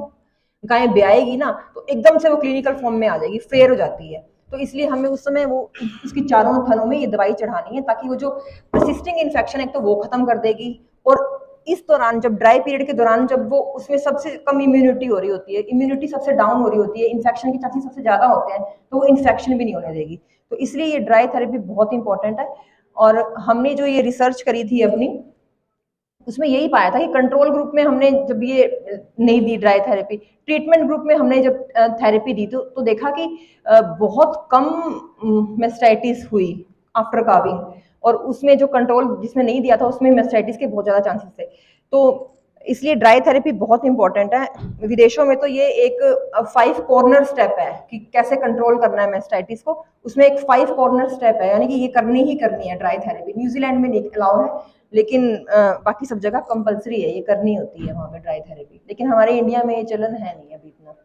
गाय ब्याएगी ना तो एकदम से वो क्लिनिकल फॉर्म में आ जाएगी, फेयर हो जाती है। तो इसलिए हमें उस समय वो उसकी चारों थनों में ये दवाई चढ़ानी है, ताकि वो जो परसिस्टिंग इन्फेक्शन है तो वो खत्म कर देगी। और इस दौरान, जब ड्राई पीरियड के दौरान, जब वो उसमें सबसे कम इम्यूनिटी हो रही होती है, इम्यूनिटी सबसे डाउन हो रही होती है, इन्फेक्शन के चांसेस सबसे ज्यादा होते हैं, तो वो इन्फेक्शन भी नहीं होने देगी। तो इसलिए ये ड्राई थेरेपी बहुत इंपॉर्टेंट है। और हमने जो ये रिसर्च करी थी अपनी, उसमें यही पाया था कि कंट्रोल ग्रुप में हमने जब ये नहीं दी ड्राई थेरेपी, ट्रीटमेंट ग्रुप में हमने जब थेरेपी दी तो देखा कि बहुत कम मेस्टाइटिस हुई आफ्टर काविंग। और उसमें जो कंट्रोल जिसमें नहीं दिया था उसमें मेस्टाइटिस के बहुत ज्यादा चांसेस थे। तो इसलिए ड्राई थेरेपी बहुत इंपॉर्टेंट है। विदेशों में तो ये एक 5 कॉर्नर स्टेप है कि कैसे कंट्रोल करना है मेस्टाइटिस को, उसमें एक 5 कॉर्नर स्टेप है, यानी कि ये करनी ही करनी है ड्राई थेरेपी। न्यूजीलैंड में नहीं अलाउ है, लेकिन बाकी सब जगह कंपलसरी है, ये करनी होती है वहाँ पे ड्राई थेरेपी। लेकिन हमारे इंडिया में ये चलन है नहीं अभी इतना।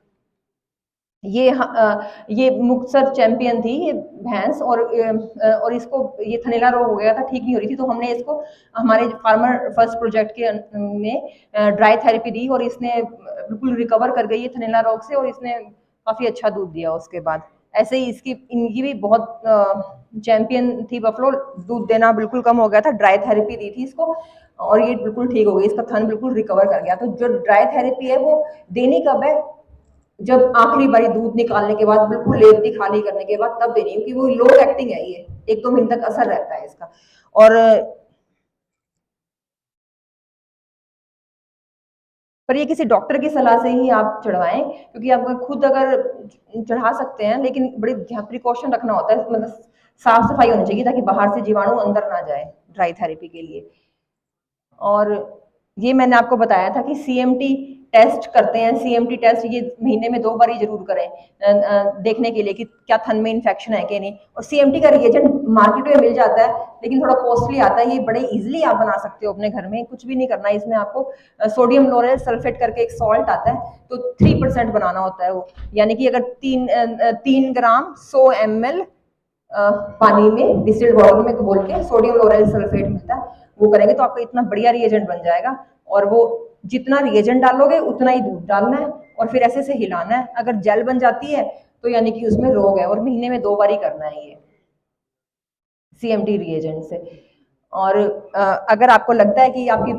ये मुक्तसर चैंपियन थी ये भैंस, और इसको ये थनैला रोग हो गया था, ठीक नहीं हो रही थी, तो हमने इसको हमारे फार्मर फर्स्ट प्रोजेक्ट के में ड्राई थेरेपी दी और इसने बिल्कुल रिकवर कर गई ये थनैला रोग से, और इसने काफी अच्छा दूध दिया उसके बाद। ऐसे ही इनकी भी बहुत चैंपियन थी बफलो, दूध देना बिल्कुल कम हो गया था, ड्राई थेरेपी दी थी इसको और ये बिल्कुल ठीक हो गई, इसका थन बिल्कुल रिकवर कर गया। तो जो ड्राई थेरेपी है वो देनी कब है, जब आखिरी बारी दूध निकालने के बाद, बिल्कुल लेवती खाली करने के बाद तब देनी, क्योंकि वो लो एक्टिंग है, ये 1-2 मिनट तक असर रहता है इसका। और पर ये किसी डॉक्टर की सलाह से ही आप चढ़वाएं, क्योंकि आप खुद अगर चढ़ा सकते हैं, लेकिन बड़ी प्रिकॉशन रखना होता है, मतलब साफ सफाई होनी चाहिए ताकि बाहर से जीवाणु अंदर ना जाए ड्राई थेरेपी के लिए। और ये मैंने आपको बताया था कि सीएमटी टेस्ट करते हैं, सीएमटी टेस्ट ये महीने में 2 बार ही जरूर करें देखने के लिए कि क्या थन में इन्फेक्शन है कि नहीं। और सीएमटी का रिएजेंट मार्केट में मिल जाता है, लेकिन थोड़ा कॉस्टली आता है, ये बड़े इजीली आप बना सकते हो अपने घर में, कुछ भी नहीं करना है इसमें आपको। सोडियम लोरेल सल्फेट करके एक सॉल्ट आता है, तो 3% बनाना होता है वो, यानी कि अगर 3 ग्राम 100 ml पानी में डिस्टिल्ड वाटर में घोल के सोडियम लोरेल सल्फेट मिलता है, वो करेंगे तो आपका इतना बढ़िया रिएजेंट बन जाएगा। और वो जितना रिएजेंट डालोगे उतना ही दूध डालना है और फिर ऐसे से हिलाना है। अगर जेल बन जाती है तो यानी कि उसमें रोग है, और महीने में 2 बार ही करना है ये सीएमटी रिएजेंट से। और अगर आपको लगता है कि आपकी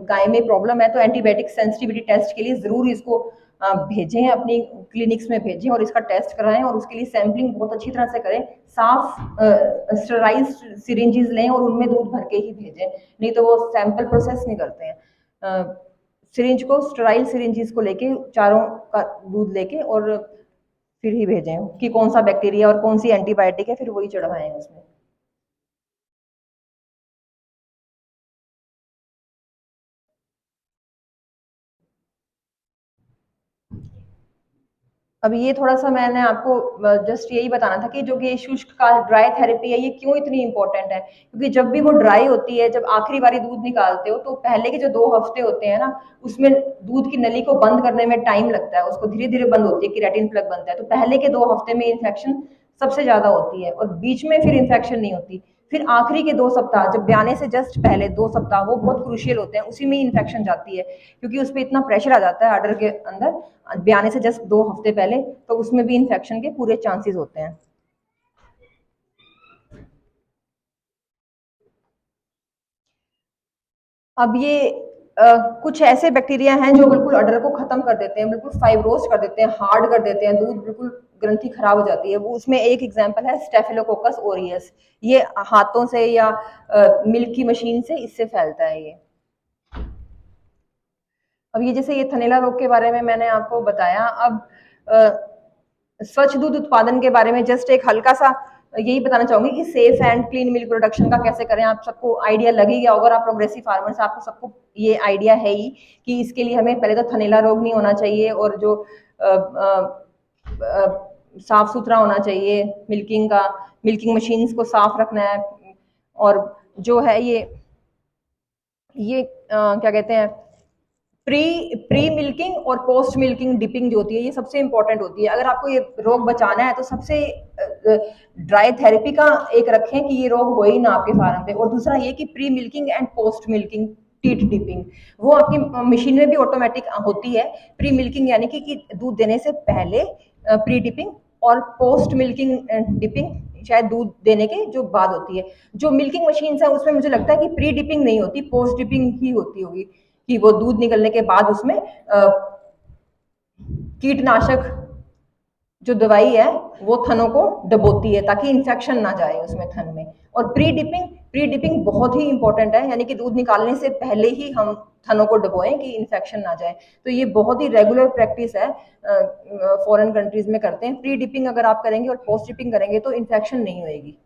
गाय में प्रॉब्लम है तो एंटीबायोटिक सेंसिटिविटी टेस्ट के लिए जरूर इसको भेजें, अपनी क्लिनिक्स में भेजें और इसका टेस्ट कराएं, और उसके लिए सैम्पलिंग बहुत अच्छी तरह से करें, साफ स्टराइज्ड सिरिंजेस लें और उनमें दूध भर के ही भेजें, नहीं तो वो सैंपल प्रोसेस नहीं करते हैं। सिरिंज को, स्टराइल सिरिंजेस को लेके, चारों का दूध लेके और फिर ही भेजें कि कौन सा बैक्टीरिया और कौन सी एंटीबायोटिक है, फिर वही चढ़वाएं उसमें। अब ये थोड़ा सा मैंने आपको जस्ट यही बताना था कि जो कि शुष्क काल ड्राई थेरेपी है ये क्यों इतनी इंपॉर्टेंट है, क्योंकि जब भी वो ड्राई होती है, जब आखिरी बारी दूध निकालते हो, तो पहले के जो 2 हफ्ते होते हैं ना, उसमें दूध की नली को बंद करने में टाइम लगता है, उसको धीरे धीरे बंद होती है, केराटिन प्लग बनता है, तो पहले के 2 हफ्ते में इन्फेक्शन सबसे ज्यादा होती है, और बीच में फिर इन्फेक्शन नहीं होती। फिर आखिरी के 2 सप्ताह, जब ब्याने से जस्ट पहले 2 सप्ताह, वो बहुत क्रूशियल होते हैं, उसी में इन्फेक्शन जाती है, क्योंकि उस पर इतना प्रेशर आ जाता है आर्डर के अंदर ब्याने से जस्ट 2 हफ्ते पहले, तो उसमें भी इन्फेक्शन के पूरे चांसेस होते हैं। अब ये कुछ ऐसे बैक्टीरिया हैं जो बिल्कुल अडर को खत्म कर देते हैं, बिल्कुल फाइब्रोज कर देते हैं, हार्ड कर देते हैं, दूध बिल्कुल ग्रंथि खराब हो जाती है। वो उसमें एक एग्जांपल है स्टेफिलोकोकस ओरियस, ये हाथों से या मिल्क की मशीन से इससे फैलता है ये। अब ये जैसे ये थनैला रोग के बारे में मैंने आपको बताया, अब स्वच्छ दूध उत्पादन के बारे में जस्ट एक हल्का सा यही बताना चाहूंगी कि safe and clean milk production का कैसे करें। आप सबको आइडिया लग ही गया होगा, आप प्रोग्रेसिव फार्मर्स, आपको सबको ये आइडिया है ही कि इसके लिए हमें पहले तो थनैला रोग नहीं होना चाहिए, और जो साफ सुथरा होना चाहिए मिल्किंग मशीन्स को साफ रखना है, और जो है ये क्या कहते हैं, प्री मिल्किंग और पोस्ट मिल्किंग डिपिंग जो होती है, ये सबसे इंपॉर्टेंट होती है। अगर आपको ये रोग बचाना है तो सबसे ड्राई थेरेपी का एक रखें कि ये रोग हो ही ना आपके फार्म पे, और दूसरा ये कि pre milking and post milking tit dipping, वो आपकी मशीन में भी ऑटोमेटिक होती है। प्री मिल्किंग यानी कि दूध देने से पहले प्री डिपिंग, और पोस्ट मिल्किंग डिपिंग शायद दूध देने के जो बाद होती है। जो मिल्किंग मशीन है उसमें मुझे लगता है कि प्री डिपिंग नहीं होती, पोस्ट डिपिंग ही होती होगी, कि वो दूध निकलने के बाद उसमें कीटनाशक जो दवाई है वो थनों को दबोती है ताकि इन्फेक्शन ना जाए उसमें थन में। और प्री डिपिंग बहुत ही इंपॉर्टेंट है, यानी कि दूध निकालने से पहले ही हम थनों को डबोएं कि इन्फेक्शन ना जाए। तो ये बहुत ही रेगुलर प्रैक्टिस है, फॉरेन कंट्रीज में करते हैं। प्री डिपिंग अगर आप करेंगे और पोस्ट डिपिंग करेंगे तो इन्फेक्शन नहीं होएगी।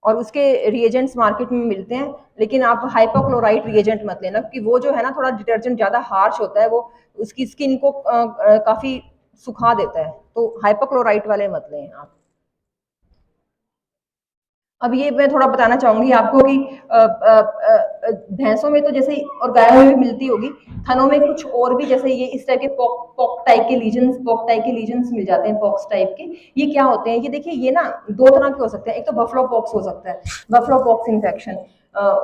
और उसके रिएजेंट्स मार्केट में मिलते हैं, लेकिन आप हाइपोक्लोराइट रिएजेंट मत लेना, क्योंकि वो जो है ना थोड़ा डिटर्जेंट ज़्यादा हार्श होता है, वो उसकी स्किन को काफ़ी सुखा देता है, तो हाइपोक्लोराइट वाले मत लें आप। अब ये मैं थोड़ा बताना चाहूंगी आपको कि भैंसों में तो जैसे और गायों में भी मिलती होगी, थनों में कुछ और भी जैसे ये इस टाइप के पॉक टाइप के लीजन्स मिल जाते हैं, पॉक्स टाइप के। ये क्या होते हैं, ये देखिए, ये ना दो तरह के हो सकते हैं। एक तो बफलो पॉक्स हो सकता है, बफलो पॉक्स इन्फेक्शन,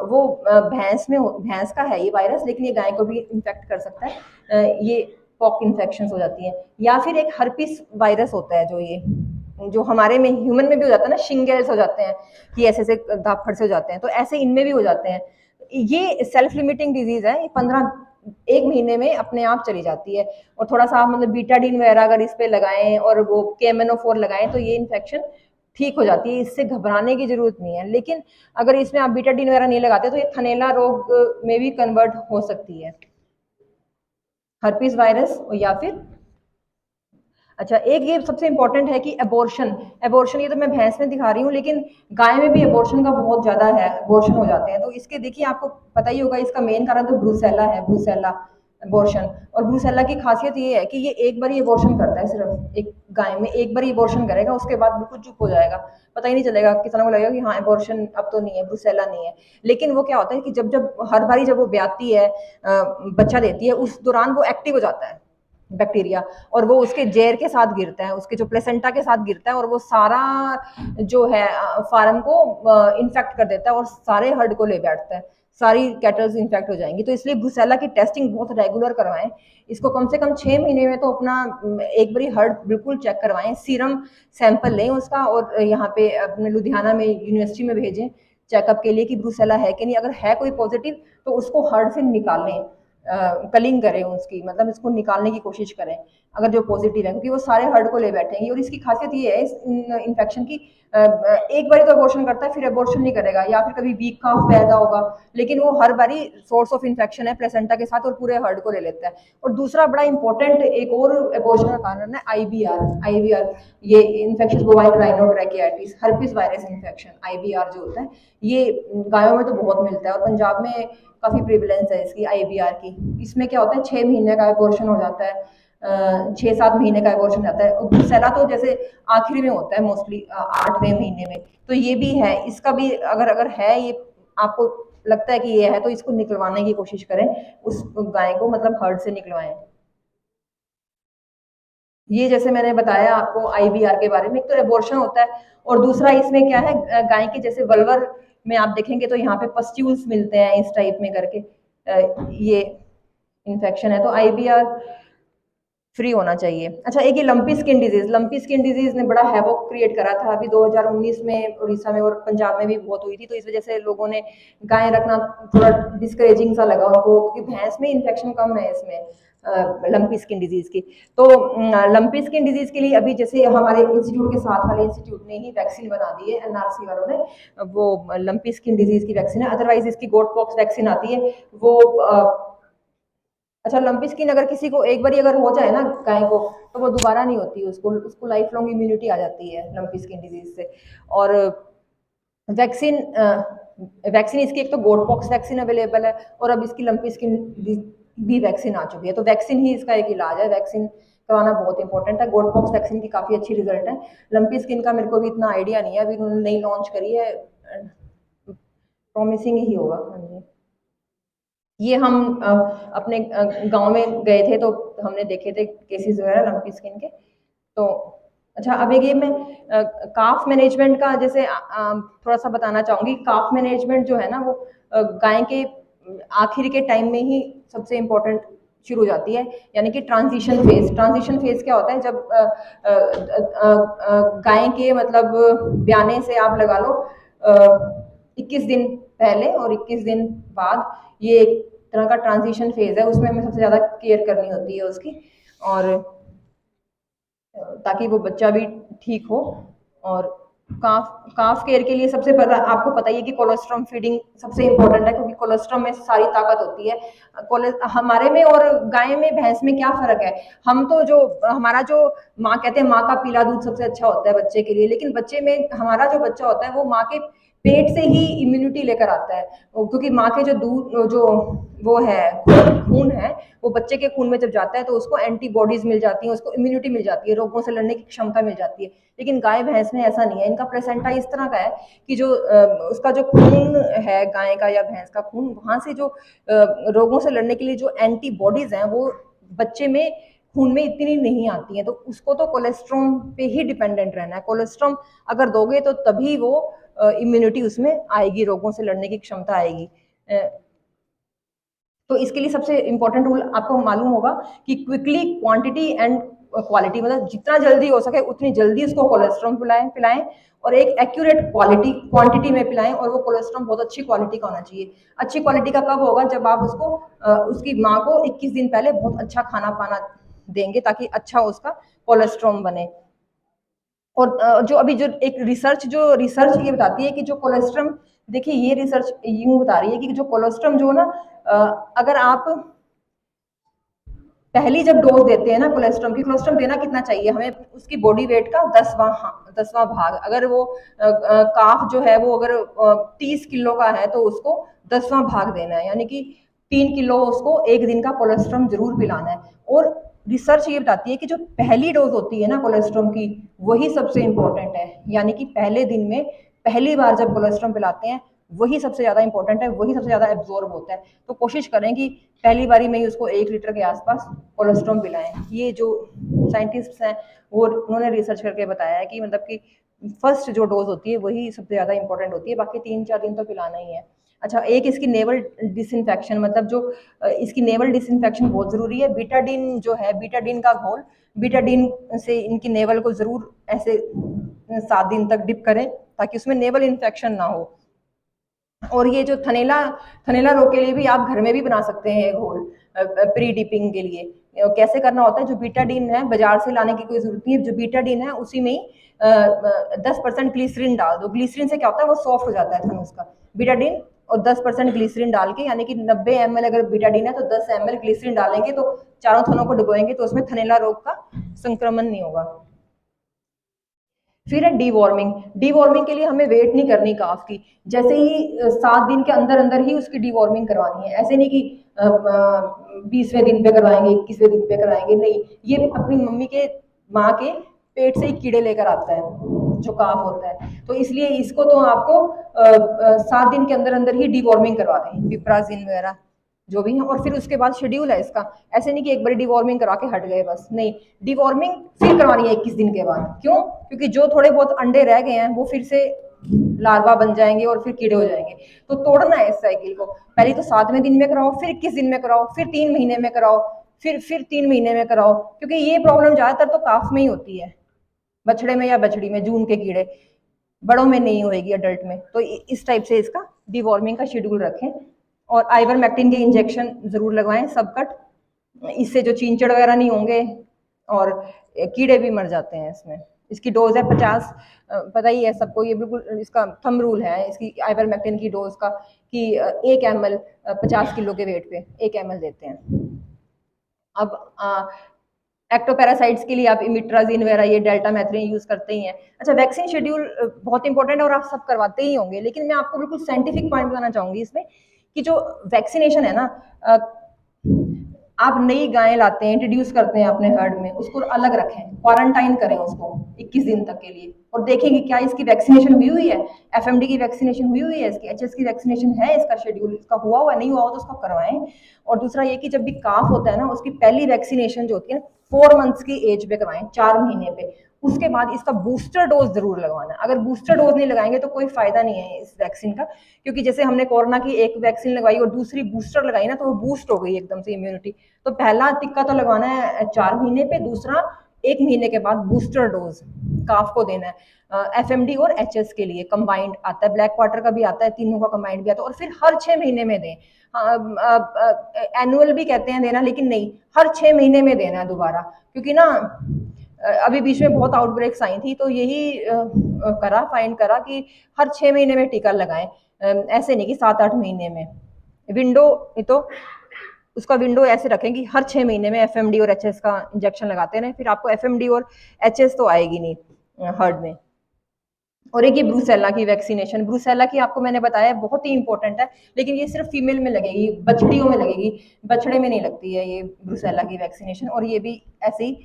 वो भैंस का है ये वायरस, लेकिन ये गाय को भी इन्फेक्ट कर सकता है। ये पॉक इन्फेक्शन हो जाती है। या फिर एक हर्पिस वायरस होता है, जो हमारे में ह्यूमन में भी हो जाता है ना, शिंगल्स हो जाते हैं कि ऐसे ऐसे दांत फट से हो जाते हैं, तो ऐसे इनमें भी हो जाते हैं। ये सेल्फ लिमिटिंग डिजीज है, ये 1 महीने में अपने आप चली जाती है। और थोड़ा सा आप मतलब बीटाडीन वगैरह अगर इस पे लगाएं और वो केमेनोफोर लगाएं तो ये इन्फेक्शन ठीक हो जाती है, इससे घबराने की जरूरत नहीं है। लेकिन अगर इसमें आप बीटाडीन वगैरह नहीं लगाते तो ये थनैला रोग में भी कन्वर्ट हो सकती है, हर्पिस वायरस। या फिर अच्छा, एक ये सबसे इंपॉर्टेंट है कि एबॉर्शन। एबॉर्शन ये तो मैं भैंस में दिखा रही हूँ, लेकिन गाय में भी एबॉर्शन का बहुत ज्यादा है, एबॉर्शन हो जाते हैं। तो इसके देखिए, आपको पता ही होगा, इसका मेन कारण तो ब्रूसेला है, ब्रूसेला एबॉर्शन। और ब्रूसेला की खासियत ये है कि ये एक बार ही एबॉर्शन करता है, सिर्फ एक गाय में एक बार ही एबॉर्शन करेगा, उसके बाद बिल्कुल चुप हो जाएगा, पता ही नहीं चलेगा, किसानों को लगेगा कि हाँ एबॉर्शन अब तो नहीं है, ब्रूसेला नहीं है। लेकिन वो क्या होता है कि जब जब हर बारी जब वो ब्याती है, बच्चा देती है, उस दौरान वो एक्टिव हो जाता है बैक्टीरिया, और वो उसके जेर के साथ गिरता है, उसके जो प्लेसेंटा के साथ गिरता है, और वो सारा जो है फार्म को इन्फेक्ट कर देता है और सारे हर्ड को ले बैठता है, सारी कैटल्स इन्फेक्ट हो जाएंगी। तो इसलिए ब्रूसेला की टेस्टिंग बहुत रेगुलर करवाएं, इसको कम से कम 6 महीने में तो अपना एक बारी हर्ड बिल्कुल चेक करवाएं, सीरम सैंपल लें उसका, और यहाँ पे अपने लुधियाना में यूनिवर्सिटी में भेजें चेकअप के लिए कि ब्रूसेला है कि नहीं। अगर है कोई पॉजिटिव तो उसको हर्ड से निकालें, कलिंग करें उसकी, मतलब इसको निकालने की कोशिश करें अगर जो पॉजिटिव है, क्योंकि वो सारे हर्ड को ले बैठेंगे। और इसकी खासियत ये है इस इन्फेक्शन की, एक बारी तो अबॉर्शन करता है, फिर अबॉर्शन नहीं करेगा, या फिर कभी वीक काफ पैदा होगा, लेकिन वो हर बारी सोर्स ऑफ इन्फेक्शन है प्लेसेंटा के साथ और पूरे हर्ड को ले लेता है। और दूसरा बड़ा इंपॉर्टेंट एक और अबॉर्शन का कारण है आईबीआर। आईबीआर ये infection bovine rhinotracheitis, herpes virus infection, IBR जो होता है, ये गायों में तो बहुत मिलता है, और पंजाब में काफी प्रिविलेंस है इसकी आईबीआर की। इसमें क्या होता है, 6 महीने का एबॉर्शन हो जाता है, 6-7 महीने का एबॉर्शन जाता है। और ब्रूसेला तो जैसे आखिरी में होता है मोस्टली, 8वें महीने में। तो ये भी है, इसका भी अगर अगर है, ये आपको लगता है कि ये है, तो इसको निकलवाने की कोशिश करें, उस गाय को मतलब हर्ड से निकलवाएं। ये जैसे मैंने बताया आपको आईबीआर के बारे में, एक तो एबॉर्शन होता है, और दूसरा इसमें क्या है, गाय के जैसे वल्वर में आप देखेंगे तो यहाँ पे पस्ट्यूल्स मिलते हैं इस टाइप में करके, ये इन्फेक्शन है, तो आईबीआर फ्री होना चाहिए। अच्छा, एक ये lumpy skin disease, lumpy skin disease ने बड़ा हैवॉक क्रिएट करा था अभी 2019 में, उड़ीसा में और पंजाब में भी बहुत हुई थी। तो इस वजह से लोगों ने गाय रखना थोड़ा डिस्करेजिंग सा लगा उनको, क्योंकि भैंस में इन्फेक्शन कम है इसमें लंपी स्किन डिजीज की। तो लंपी स्किन डिजीज के लिए अभी जैसे हमारे इंस्टीट्यूट के साथ वाले इंस्टीट्यूट ने ही वैक्सीन बना दी है, एनआरसी वालों ने, वो लंपी स्किन डिजीज की वैक्सीन है। अदरवाइज इसकी गोट पॉक्स वैक्सीन आती है, वो अच्छा, लंपी स्किन अगर किसी को एक बार अगर हो जाए ना गाय को, तो वो दोबारा नहीं होती, उसको उसको लाइफ लॉन्ग इम्यूनिटी आ जाती है लंपी स्किन डिजीज से। और वैक्सीन वैक्सीन इसकी एक तो गोट पॉक्स वैक्सीन अवेलेबल है, और अब इसकी लंपी स्किन भी वैक्सीन आ चुकी है। तो वैक्सीन ही इसका एक इलाज है, वैक्सीन करवाना बहुत इंपॉर्टेंट है। गोट पॉक्स वैक्सीन की काफ़ी अच्छी रिजल्ट है। लंपी स्किन का मेरे को भी इतना आइडिया नहीं है, अभी उन्होंने नई लॉन्च करी है, प्रॉमिसिंग ही होगा। हाँ जी, ये हम अपने गांव में गए थे तो हमने देखे थे केसेस वगैरह लंपी स्किन के। तो अच्छा, अब एक ये मैं काफ मैनेजमेंट का जैसे थोड़ा सा बताना चाहूंगी। काफ मैनेजमेंट जो है ना, वो गाय के आखिर के टाइम में ही सबसे इम्पोर्टेंट शुरू हो जाती है, यानी कि ट्रांजिशन फेज। ट्रांजिशन फेज क्या होता है, जब गाय के मतलब ब्याने से आप लगा लो 21 दिन पहले और 21 दिन बाद, ये एक तरह का ट्रांजिशन फेज है, उसमें हमें सबसे ज्यादा केयर करनी होती है उसकी, और ताकि वो बच्चा भी ठीक हो। और काफ केयर के लिए सबसे पहले आपको पता ही है कि कोलेस्ट्रॉम फीडिंग सबसे इंपॉर्टेंट है, क्योंकि कोलेस्ट्रॉम में सारी ताकत होती है। हमारे में और गाय में भैंस में क्या फर्क है, हम तो जो हमारा जो माँ कहते हैं, माँ का पीला दूध सबसे अच्छा होता है बच्चे के लिए, लेकिन बच्चे में हमारा जो बच्चा होता है वो माँ के पेट से ही इम्यूनिटी लेकर आता है, क्योंकि माँ के जो दूध जो वो है खून है, वो बच्चे के खून में जब जाता है तो उसको एंटीबॉडीज मिल जाती हैं, उसको इम्यूनिटी मिल जाती है, रोगों से लड़ने की क्षमता मिल जाती है। लेकिन गाय भैंस में ऐसा नहीं है, इनका प्लेसेंटा इस तरह का है कि जो उसका जो खून है गाय का या भैंस का खून, वहां से जो रोगों से लड़ने के लिए जो एंटीबॉडीज हैं वो बच्चे में खून में इतनी नहीं आती हैं। तो उसको तो कोलेस्ट्रॉम पे ही डिपेंडेंट रहना है। कोलेस्ट्रॉम अगर दोगे तो तभी वो इम्यूनिटी उसमें आएगी, रोगों से लड़ने की क्षमता आएगी। तो इसके लिए सबसे इंपॉर्टेंट रूल आपको मालूम होगा कि क्विकली क्वांटिटी एंड क्वालिटी, मतलब जितना जल्दी हो सके उतनी जल्दी उसको कोलेस्ट्रॉम पिलाएं और एक एक्यूरेट क्वालिटी क्वांटिटी में पिलाएं, और वो कोलेस्ट्रॉम बहुत अच्छी क्वालिटी का होना चाहिए। अच्छी क्वालिटी का कब होगा? जब आप उसको उसकी माँ को 21 दिन पहले बहुत अच्छा खाना पाना देंगे ताकि अच्छा उसका कोलेस्ट्रॉम बने। और जो अभी जो एक रिसर्च ये बताती है कि जो कोलेस्ट्रम, देखिए ये रिसर्च यूं बता रही है कि जो कोलेस्ट्रम जो ना, अगर आप पहली जब डोज देते हैं ना कोलेस्ट्रम की, कोलेस्ट्रम देना कितना चाहिए हमें? उसकी बॉडी वेट का 10वां भाग। अगर वो काफ जो है वो अगर 30 किलो का है तो उसको 10वां भाग देना है, यानी कि 3 किलो उसको एक दिन का कोलेस्ट्रम जरूर पिलाना है। और रिसर्च ये बताती है कि जो पहली डोज होती है ना कोलेस्ट्रम की, वही सबसे इंपॉर्टेंट है। यानी कि पहले दिन में पहली बार जब कोलेस्ट्रम पिलाते हैं वही सबसे ज्यादा इंपॉर्टेंट है, वही सबसे ज्यादा एब्जॉर्ब होता है। तो कोशिश करें कि पहली बारी में ही उसको 1 लीटर के आसपास कोलेस्ट्रॉम पिलाएं। ये जो साइंटिस्ट हैं वो उन्होंने रिसर्च करके बताया है कि मतलब कि फर्स्ट जो डोज होती है वही सबसे ज़्यादा इंपॉर्टेंट होती है, बाकी 3-4 दिन तो पिलाना ही है। अच्छा, एक इसकी नेवल डिसइंफेक्शन, मतलब जो इसकी नेवल डिसइंफेक्शन बहुत ज़रूरी है। बीटाडीन जो है, बीटाडीन का घोल, बीटाडीन से इनकी नेवल को ज़रूर ऐसे 7 दिन तक डिप करें ताकि उसमें नेवल इन्फेक्शन ना हो। और ये जो थनेला थनेला रोग के लिए भी आप घर में भी बना सकते हैं घोल, प्री डिपिंग के लिए। कैसे करना होता है? जो बीटाडीन है बाजार से लाने की कोई जरूरत नहीं है, जो बीटाडीन है उसी में ही 10% ग्लिसरीन डाल दो। ग्लिसरीन से क्या होता है? वो सॉफ्ट हो जाता है धनुष का। बीटाडीन और 10% ग्लिसरीन डाल के, यानी कि 90 ml अगर बीटाडीन है तो 10 ml ग्लिसरीन डालेंगे तो चारों थनों को डुबोएंगे तो उसमें थनेला रोग का संक्रमण नहीं होगा। फिर है डीवॉर्मिंग। डीवॉर्मिंग के लिए हमें वेट नहीं करनी काफ की, जैसे ही 7 दिन के अंदर अंदर ही उसकी डीवॉर्मिंग करवानी है। ऐसे नहीं कि 20वें दिन पे करवाएंगे, 21वें दिन पे कराएंगे, नहीं। ये अपनी मम्मी के माँ के पेट से ही कीड़े लेकर आता है जो काफ होता है, तो इसलिए इसको तो आपको 7 दिन के अंदर अंदर ही डीवॉर्मिंग करवा दें, पिप्राजिन वगैरह जो भी है। और फिर उसके बाद शेड्यूल है इसका, ऐसे नहीं कि एक बार डिवॉर्मिंग करा के हट गए बस, नहीं। डिवॉर्मिंग फिर करवानी है 21 दिन के बाद। क्यों? क्योंकि जो थोड़े बहुत अंडे रह गए हैं वो फिर से लार्वा बन जाएंगे और फिर कीड़े हो जाएंगे। तो तोड़ना है इस साइकिल को। पहले तो 7वें दिन में कराओ, फिर 21 दिन में कराओ, फिर 3 महीने में कराओ, फिर 3 महीने में कराओ, क्योंकि ये प्रॉब्लम ज्यादातर तो काफ में ही होती है, बछड़े में या बछड़ी में, जून के कीड़े। बड़ों में नहीं होएगी अडल्ट में। तो इस टाइप से इसका डिवॉर्मिंग का शेड्यूल रखें। और आइवरमेक्टिन के इंजेक्शन जरूर लगवाएं, सबकट। इससे जो चींचड़ वगैरह नहीं होंगे और कीड़े भी मर जाते हैं इसमें। इसकी डोज है 50, पता ही है सबको, ये बिल्कुल इसका थंब रूल है इसकी आइवरमेक्टिन की डोज का, कि 1 ml 50 किलो के वेट पे 1 ml देते हैं। अब एक्टोपैरासाइट्स के लिए आप इमिट्राजिन वगैरह, ये डेल्टामेथ्रिन यूज करते ही हैं। अच्छा, वैक्सीन शेड्यूल बहुत इंपॉर्टेंट है और आप सब करवाते ही होंगे, लेकिन मैं आपको बिल्कुल साइंटिफिक पॉइंट बताना चाहूंगी इसमें कि जो वैक्सीनेशन है ना, आप नई गायें लाते हैं, इंट्रोड्यूस करते हैं अपने हर्ड में, उसको अलग रखें, क्वारंटाइन करें उसको 21 दिन तक के लिए, और देखेंगे क्या इसकी वैक्सीनेशन हुई है, एफएमडी की वैक्सीनेशन हुई है, इसकी एचएस की वैक्सीनेशन है, इसका शेड्यूल इसका हुआ नहीं हुआ हो तो उसको करवाएं। और दूसरा ये कि जब भी काफ होता है ना, उसकी पहली वैक्सीनेशन जो होती है 4 मंथ्स की एज पे करवाएं, 4 महीने पे। उसके बाद इसका बूस्टर डोज जरूर लगवाना है। अगर बूस्टर डोज नहीं लगाएंगे तो कोई फायदा नहीं है इस वैक्सीन का, क्योंकि जैसे हमने कोरोना की एक वैक्सीन लगवाई और दूसरी बूस्टर लगाई ना, तो वो बूस्ट हो गई एकदम से इम्यूनिटी। तो पहला टिक्का तो लगवाना है 4 महीने पे, दूसरा 1 महीने के बाद बूस्टर डोज काफ को देना है। एफएमडी और एचएस के लिए कंबाइंड आता है, ब्लैक क्वार्टर का भी आता है, तीनों का कंबाइंड भी आता है। और फिर हर 6 महीने में दें। एनुअल भी कहते हैं देना, लेकिन नहीं, हर 6 महीने में देना है दोबारा, क्योंकि ना अभी बीच में बहुत आउटब्रेक्स आई थी, तो यही फाइंड करा कि हर 6 महीने में टीका लगाएं, ऐसे नहीं कि 7-8 महीने में। विंडो तो उसका विंडो ऐसे रखें कि हर 6 महीने में एफएमडी और एचएस का इंजेक्शन लगाते रहें, फिर आपको एफएमडी और एचएस तो आएगी नहीं हर्ड में। और एक ये ब्रूसेला की वैक्सीनेशन, ब्रूसेला की आपको मैंने बताया बहुत ही इंपॉर्टेंट है, लेकिन ये सिर्फ फीमेल में लगेगी, बछड़ियों में लगेगी, बछड़े में नहीं लगती है ये ब्रूसेला की वैक्सीनेशन। और ये भी ऐसे ही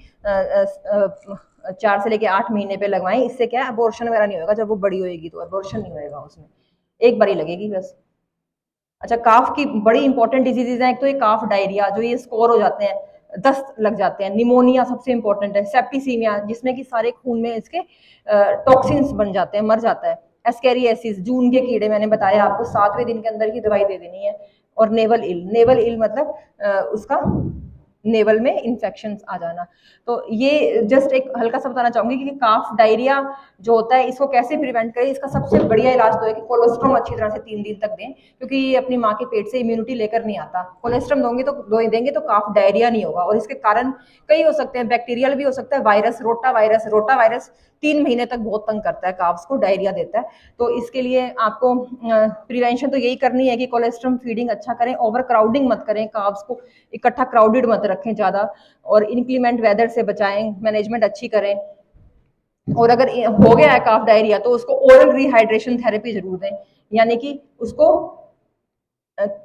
4 से लेके 8 महीने पे लगवाएं। इससे क्या है, अबॉर्शन वगैरह नहीं होगा, जब वो बड़ी होएगी तो अबॉर्शन नहीं होएगा उसमें, एक बार ही लगेगी बस। अच्छा, काफ की बड़ी इंपॉर्टेंट डिजीजेज हैं, एक तो ये काफ डायरिया, जो ये स्कोर हो जाते हैं, दस्त लग जाते हैं, निमोनिया सबसे इंपॉर्टेंट है, सेप्टिसीमिया जिसमें कि सारे खून में इसके टॉक्सिन्स बन जाते हैं, मर जाता है, एस्केरियासिस, जून के कीड़े मैंने बताया आपको 7वें दिन के अंदर ही दवाई दे देनी है। और नेवल इल, नेवल इल मतलब उसका नेवल में इन्फेक्शन आ जाना। तो ये जस्ट एक हल्का सा बताना चाहूंगी कि काफ डायरिया जो होता है इसको कैसे प्रिवेंट करें। इसका सबसे बढ़िया इलाज तो है कि कोलेस्ट्रॉम अच्छी तरह से 3 दिन तक दें, क्योंकि ये अपनी माँ के पेट से इम्यूनिटी लेकर नहीं आता। कोलेस्ट्रॉम देंगे तो काफ डायरिया नहीं होगा। और इसके कारण कई हो सकते हैं, बैक्टीरियल भी हो सकता है, वायरस, रोटा वायरस 3 महीने तक बहुत तंग करता है काफ्स को, डायरिया देता है। तो इसके लिए आपको प्रिवेंशन तो यही करनी है कि कोलेस्ट्रॉम फीडिंग अच्छा करें, ओवर क्राउडिंग मत करें, काफ्स को इकट्ठा क्राउडेड मत रखें ज्यादा, और इनक्लीमेंट वेदर से बचाएं, मैनेजमेंट अच्छी करें। और अगर हो गया है काफ डायरिया तो उसको ओरल रिहाइड्रेशन थेरेपी जरूर दें, यानी कि उसको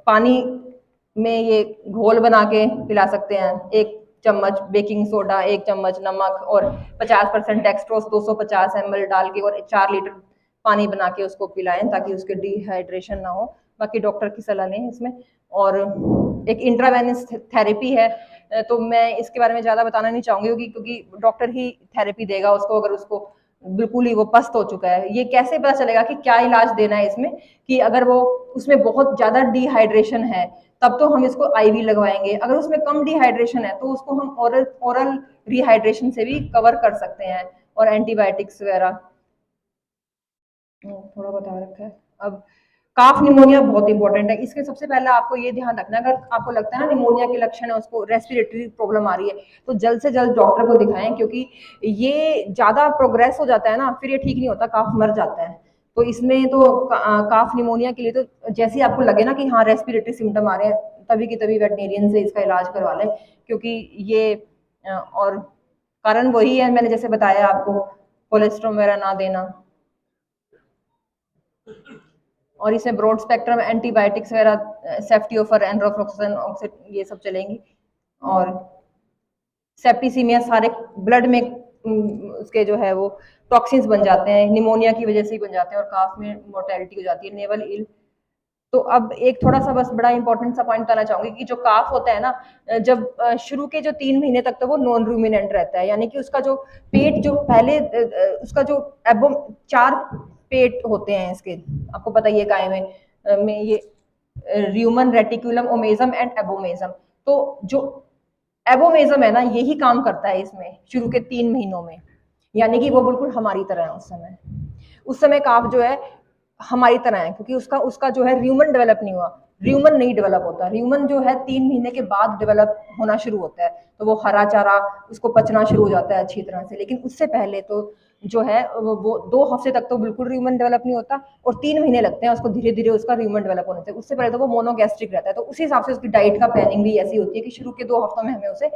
पानी में ये घोल बना के पिला सकते हैं, 1 चम्मच बेकिंग सोडा, 1 चम्मच नमक और 50% डेक्सट्रोस 250 ml डाल के, और 4 लीटर पानी बना के उसको पिलाएं, ताकि उसके डिहाइड्रेशन ना हो। बाकी डॉक्टर की सलाह लें इसमें। और एक इंट्रावेनस थेरेपी है, तो मैं इसके बारे में ज्यादा बताना नहीं चाहूंगी, क्योंकि डॉक्टर ही थेरेपी देगा उसको, अगर उसको बिल्कुल ही वो पस्त हो चुका है। ये कैसे पता चलेगा कि क्या इलाज देना है इसमें, कि अगर वो उसमें बहुत ज्यादा डिहाइड्रेशन है तब तो हम इसको आईवी लगवाएंगे, अगर उसमें कम डिहाइड्रेशन है तो उसको हम ओरल ओरल रिहाइड्रेशन से भी कवर कर सकते हैं, और एंटीबायोटिक्स वगैरह थोड़ा बता रखा है। अब काफ निमोनिया बहुत इंपॉर्टेंट है, इसके सबसे पहले आपको ये ध्यान रखना है, अगर आपको लगता है ना निमोनिया के लक्षण है, उसको रेस्पिरेटरी प्रॉब्लम आ रही है, तो जल्द से जल्द डॉक्टर को दिखाएं, क्योंकि ये ज्यादा प्रोग्रेस हो जाता है ना, फिर ये ठीक नहीं होता, काफ मर जाता है। तो इसमें तो काफ निमोनिया के लिए तो जैसे ही आपको लगे ना कि हाँ रेस्पिरेटरी सिम्टम आ रहे हैं, तभी की तभी वेटनेरियन से इसका इलाज करवा लें, क्योंकि ये और कारण वही है, मैंने जैसे बताया आपको, कोलेस्ट्रॉल वगैरह ना देना। और इसमें ब्रॉड स्पेक्ट्रम एंटीबायोटिक्स वगैरह, सेफ्टियोफर, एंड्रोफ्लोक्सासिन, ये सब चलेंगी। और सेप्टिसीमिया सारे ब्लड में उसके जो है वो टॉक्सिन्स बन जाते हैं, निमोनिया की वजह से ही बन जाते हैं, और काफ में मोर्टेलिटी हो जाती है, नेवल इल। तो अब एक थोड़ा सा बस बड़ा इंपॉर्टेंट सा पॉइंट बताना चाहूंगी कि जो काफ होता है ना, जब शुरू के जो 3 महीने तक तो वो नॉन रूमिनेंट रहता है, यानी कि उसका जो पेट जो पहले उसका जो एबो 4 पेट होते हैं इसके, आपको पता ही है गाय में ये र्यूमन, रेटिकुलम, ओमेजम एंड एबोमेजम। तो जो एबोमेजम है ना, यही काम करता है इसमें शुरू के 3 महीनों में, यानी कि वो बिल्कुल हमारी तरह है उस समय काफ जो है हमारी तरह है, क्योंकि उसका उसका जो है र्यूमन डेवलप नहीं हुआ, र्यूमन नहीं डेवलप होता, र्यूमन जो है 3 महीने के बाद डेवलप होना शुरू होता है, तो वो हरा चारा उसको पचना शुरू हो जाता है अच्छी तरह से। लेकिन उससे पहले तो जो है वो 2 हफ्ते तक तो बिल्कुल र्यूमन डेवलप नहीं होता, और 3 महीने लगते हैं उसको धीरे धीरे उसका र्यूमन डेवलप होने से। उससे पहले तो वो मोनोगैस्ट्रिक रहता है, तो उसी हिसाब से उसकी डाइट का प्लानिंग भी ऐसी होती है कि शुरू के 2 हफ्तों में हमें उसे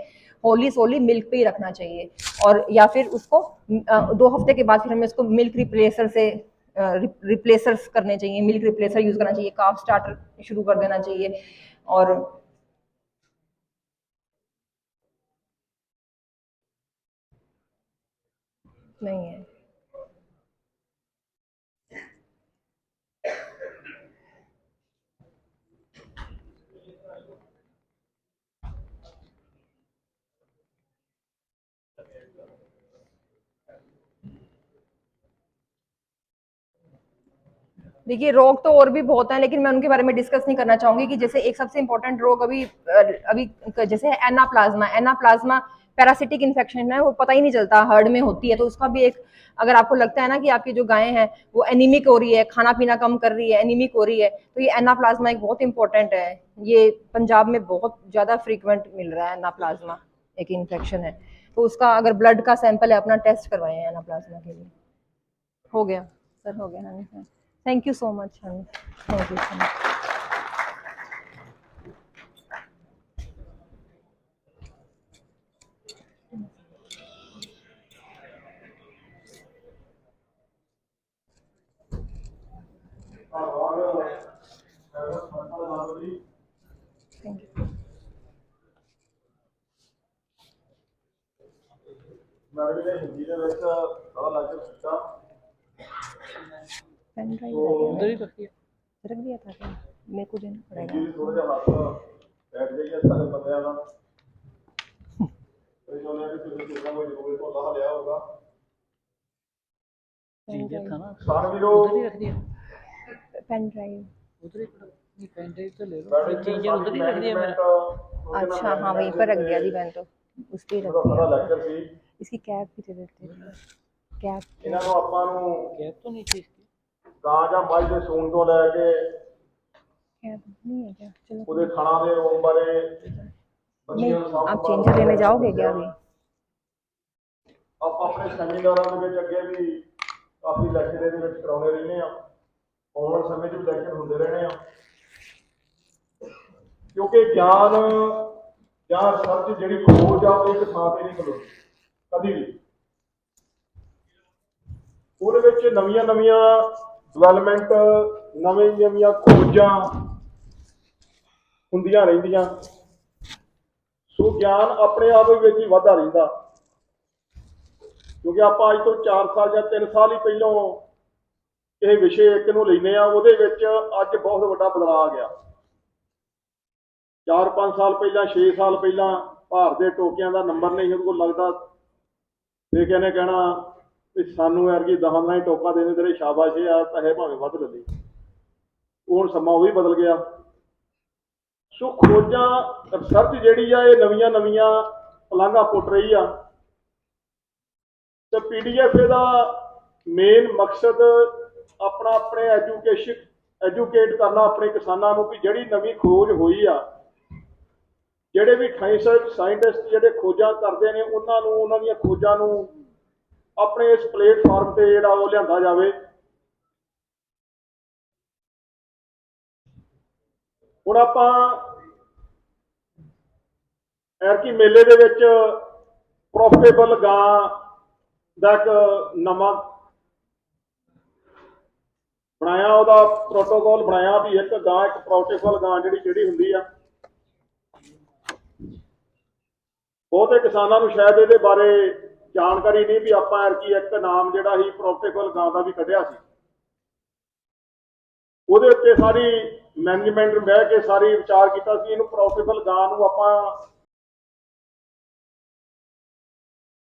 होली सोली मिल्क पे ही रखना चाहिए, और या फिर उसको 2 हफ्ते के बाद फिर हमें उसको मिल्क रिप्लेसर से रिप्लेसर्स करने चाहिए, मिल्क रिप्लेसर यूज करना चाहिए, काफ स्टार्टर शुरू कर देना चाहिए। और नहीं है, देखिए रोग तो और भी बहुत हैं, लेकिन मैं उनके बारे में डिस्कस नहीं करना चाहूंगी। कि जैसे एक सबसे इंपॉर्टेंट रोग अभी अभी जैसे है एनाप्लाज्मा, एनाप्लाज्मा पैरासिटिक इन्फेक्शन है, वो पता ही नहीं चलता हर्ड में होती है, तो उसका भी एक, अगर आपको लगता है ना कि आपकी जो गायें हैं वो एनीमिक हो रही है, खाना पीना कम कर रही है, एनीमिक हो रही है, तो ये एनाप्लाज्मा एक बहुत इंपॉर्टेंट है। ये पंजाब में बहुत ज्यादा फ्रीक्वेंट मिल रहा है एनाप्लाज्मा, एक इन्फेक्शन है, तो उसका अगर ब्लड का सैंपल है अपना टेस्ट करवाएं एनाप्लाज्मा के लिए। हो गया सर, हो गया हाँ। थैंक यू सो मच हाँ, thank you so much. Thank you. Pen drive उधर ही रख रखिए। दिया था क्या? मेरे को देना पड़ेगा। थोड़ा जिहा हੱਥ ਬੈਠ ਜਾਈਏ ਸਾਰੇ ਬੰਦਿਆਂ ਦਾ ਇਹ ਜੋ ਨੇ ਕਿ ਤੁਸੀਂ ਕਿੰਨਾ ਕੋਈ ਜ਼ਰੂਰੀ ਤੋਂ ਲਾ ਲਿਆ ਹੋਗਾ चार्जर था ना, ਕਿਸਾਨ ਵੀਰੋ उधर ही रख दिया। Pen drive. उधर ही पड़ा। नहीं, पेन ड्राइव तो ले लो। बैटरी चार्जर उधर ही रख दिया मैंने। अच्छा हाँ, वहीं पर रख दिया जी पेन तो। उस पे रख ਸਾਰਾ दिया। ਲੈਕਚਰ ਸੀ इसकी कैप भी दे देते हैं। कैप ਇਹਨਾਂ ਨੂੰ ਆਪਾਂ ਨੂੰ कैप तो नहीं थी इसकी। ਗਾਂ ਜਾਂ ਮੱਝ ਦੇ ਸੂਣ ਤੋਂ ਲੈ ਕੇ कैप नहीं है क्या? चलो ਉਹਦੇ ਥਣਾ ਦੇ ਰੋਗ ਬਾਰੇ नहीं, आप चेंजर लेने जाओगे क्या अभी? ਆਪਾਂ ਆਪਣੇ ਸੈਮੀਨਾਰਾਂ ਦੇ ਵਿੱਚ ਅੱਗੇ ਵੀ ਕਾਫੀ ਲੈਕਚਰ ਦੇ ਵਿੱਚ ਕਰਾਉਂਦੇ ਰਹਿੰਦੇ ਆ ਆਉਣ ਵਾਲੇ ਸਮੇਂ 'ਚ ਵੀ ਲੈਕਚਰ ਹੁੰਦੇ ਰਹਿਣੇ ਆ ਕਿਉਂਕਿ ਗਿਆਨ ਜਾਂ ਰਿਸਰਚ ਜਿਹੜੀ ਖੋਜ ਆ ਉਹ ਇੱਕ ਥਾਂ ਤੇ ਨਹੀਂ ਖਲੋਦੀ ਕਦੀ ਵੀ ਉਹਦੇ ਵਿੱਚ ਨਵੀਆਂ ਨਵੀਆਂ ਡਿਵੈਲਪਮੈਂਟ ਨਵੀਆਂ ਖੋਜਾਂ ਹੁੰਦੀਆਂ ਰਹਿੰਦੀਆਂ ਸੋ ਗਿਆਨ ਆਪਣੇ ਆਪ ਵਿੱਚ ਹੀ ਵਧਦਾ ਰਹਿੰਦਾ ਕਿਉਂਕਿ ਆਪਾਂ ਅੱਜ ਤੋਂ 4 ਸਾਲ ਜਾਂ 3 ਸਾਲ ਹੀ ਪਹਿਲਾਂ ਇਹ ਵਿਸ਼ੇ ਇੱਕ ਨੂੰ ਲੈਨੇ ਆ ਉਹਦੇ ਵਿੱਚ ਅੱਜ ਬਹੁਤ ਵੱਡਾ ਬਦਲਾਅ ਆ ਗਿਆ 4-5 ਸਾਲ ਪਹਿਲਾਂ 6 ਸਾਲ ਪਹਿਲਾਂ ਭਾਰਤ ਦੇ ਟੋਕਿਆਂ ਦਾ ਨੰਬਰ ਨਹੀਂ ਉਹਦੇ ਕੋਲ ਲੱਗਦਾ ਤੇ ਕਹਿੰਦੇ ਕਹਿਣਾ ਵੀ ਸਾਨੂੰ ਐਰਗੀ 10 ਨਾਲ ਹੀ ਟੋਕਾ ਦੇਣੇ ਤੇਰੇ ਸ਼ਾਬਾਸ਼ ਆ ਪੈਸੇ ਭਾਵੇਂ ਵੱਧ ਲੈ ਲਈ ਹੁਣ ਸਮਾਂ ਉਹ ਵੀ ਬਦਲ ਗਿਆ ਸੋ ਖੋਜਾਂ ਰਿਸਰਚ ਜਿਹੜੀ ਆ ਇਹ ਨਵੀਆਂ ਨਵੀਆਂ ਪਲਾਂਘਾਂ ਪੁੱਟ ਰਹੀ ਆ ਤੇ ਪੀਡੀਐਫ ਇਹਦਾ ਮੇਨ ਮਕਸਦ ਆਪਣਾ ਆਪਣੇ ਐਜੂਕੇਟ ਕਰਨਾ ਆਪਣੇ ਕਿਸਾਨਾਂ ਨੂੰ ਵੀ ਜਿਹੜੀ ਨਵੀਂ ਖੋਜ ਹੋਈ ਆ ਜਿਹੜੇ ਵੀ ਸਾਇੰਟਿਸਟ ਜਿਹੜੇ ਖੋਜਾਂ ਕਰਦੇ ਨੇ ਉਹਨਾਂ ਨੂੰ ਉਹਨਾਂ ਦੀਆਂ ਖੋਜਾਂ ਨੂੰ ਆਪਣੇ ਇਸ ਪਲੇਟਫਾਰਮ ਤੇ ਜਿਹੜਾ ਉਹ ਲਿਆਂਦਾ ਜਾਵੇ ਹੁਣ ਆਪਾਂ ਐਰਕੀ ਮੇਲੇ ਦੇ ਵਿੱਚ ਪ੍ਰੋਫਿਟੇਬਲ ਗਾਂ ਦਾ ਇੱਕ ਨਵਾਂ ਬਣਾਇਆ ਉਹਦਾ ਪ੍ਰੋਟੋਕਾਲ ਬਣਾਇਆ ਵੀ ਇੱਕ ਗਾਂ ਇੱਕ ਪ੍ਰੋਫਿਟੇਬਲ ਗਾਂ ਜਿਹੜੀ ਹੁੰਦੀ ਆ ਬਹੁਤੇ ਕਿਸਾਨਾਂ ਨੂੰ ਸ਼ਾਇਦ ਇਹਦੇ ਬਾਰੇ ਜਾਣਕਾਰੀ ਨਹੀਂ ਵੀ ਆਪਾਂ ਐਰਕੀ ਇੱਕ ਨਾਮ ਜਿਹੜਾ ਸੀ ਪ੍ਰੋਫਿਟੇਬਲ ਗਾਂ ਦਾ ਵੀ ਕੱਢਿਆ ਸੀ ਉਹਦੇ ਉੱਤੇ ਸਾਰੀ ਮੈਨੇਜਮੈਂਟ ਬਹਿ ਕੇ ਸਾਰੀ ਵਿਚਾਰ ਕੀਤਾ ਸੀ ਇਹਨੂੰ ਪ੍ਰੋਫਿਟੇਬਲ ਗਾਂ ਨੂੰ ਆਪਾਂ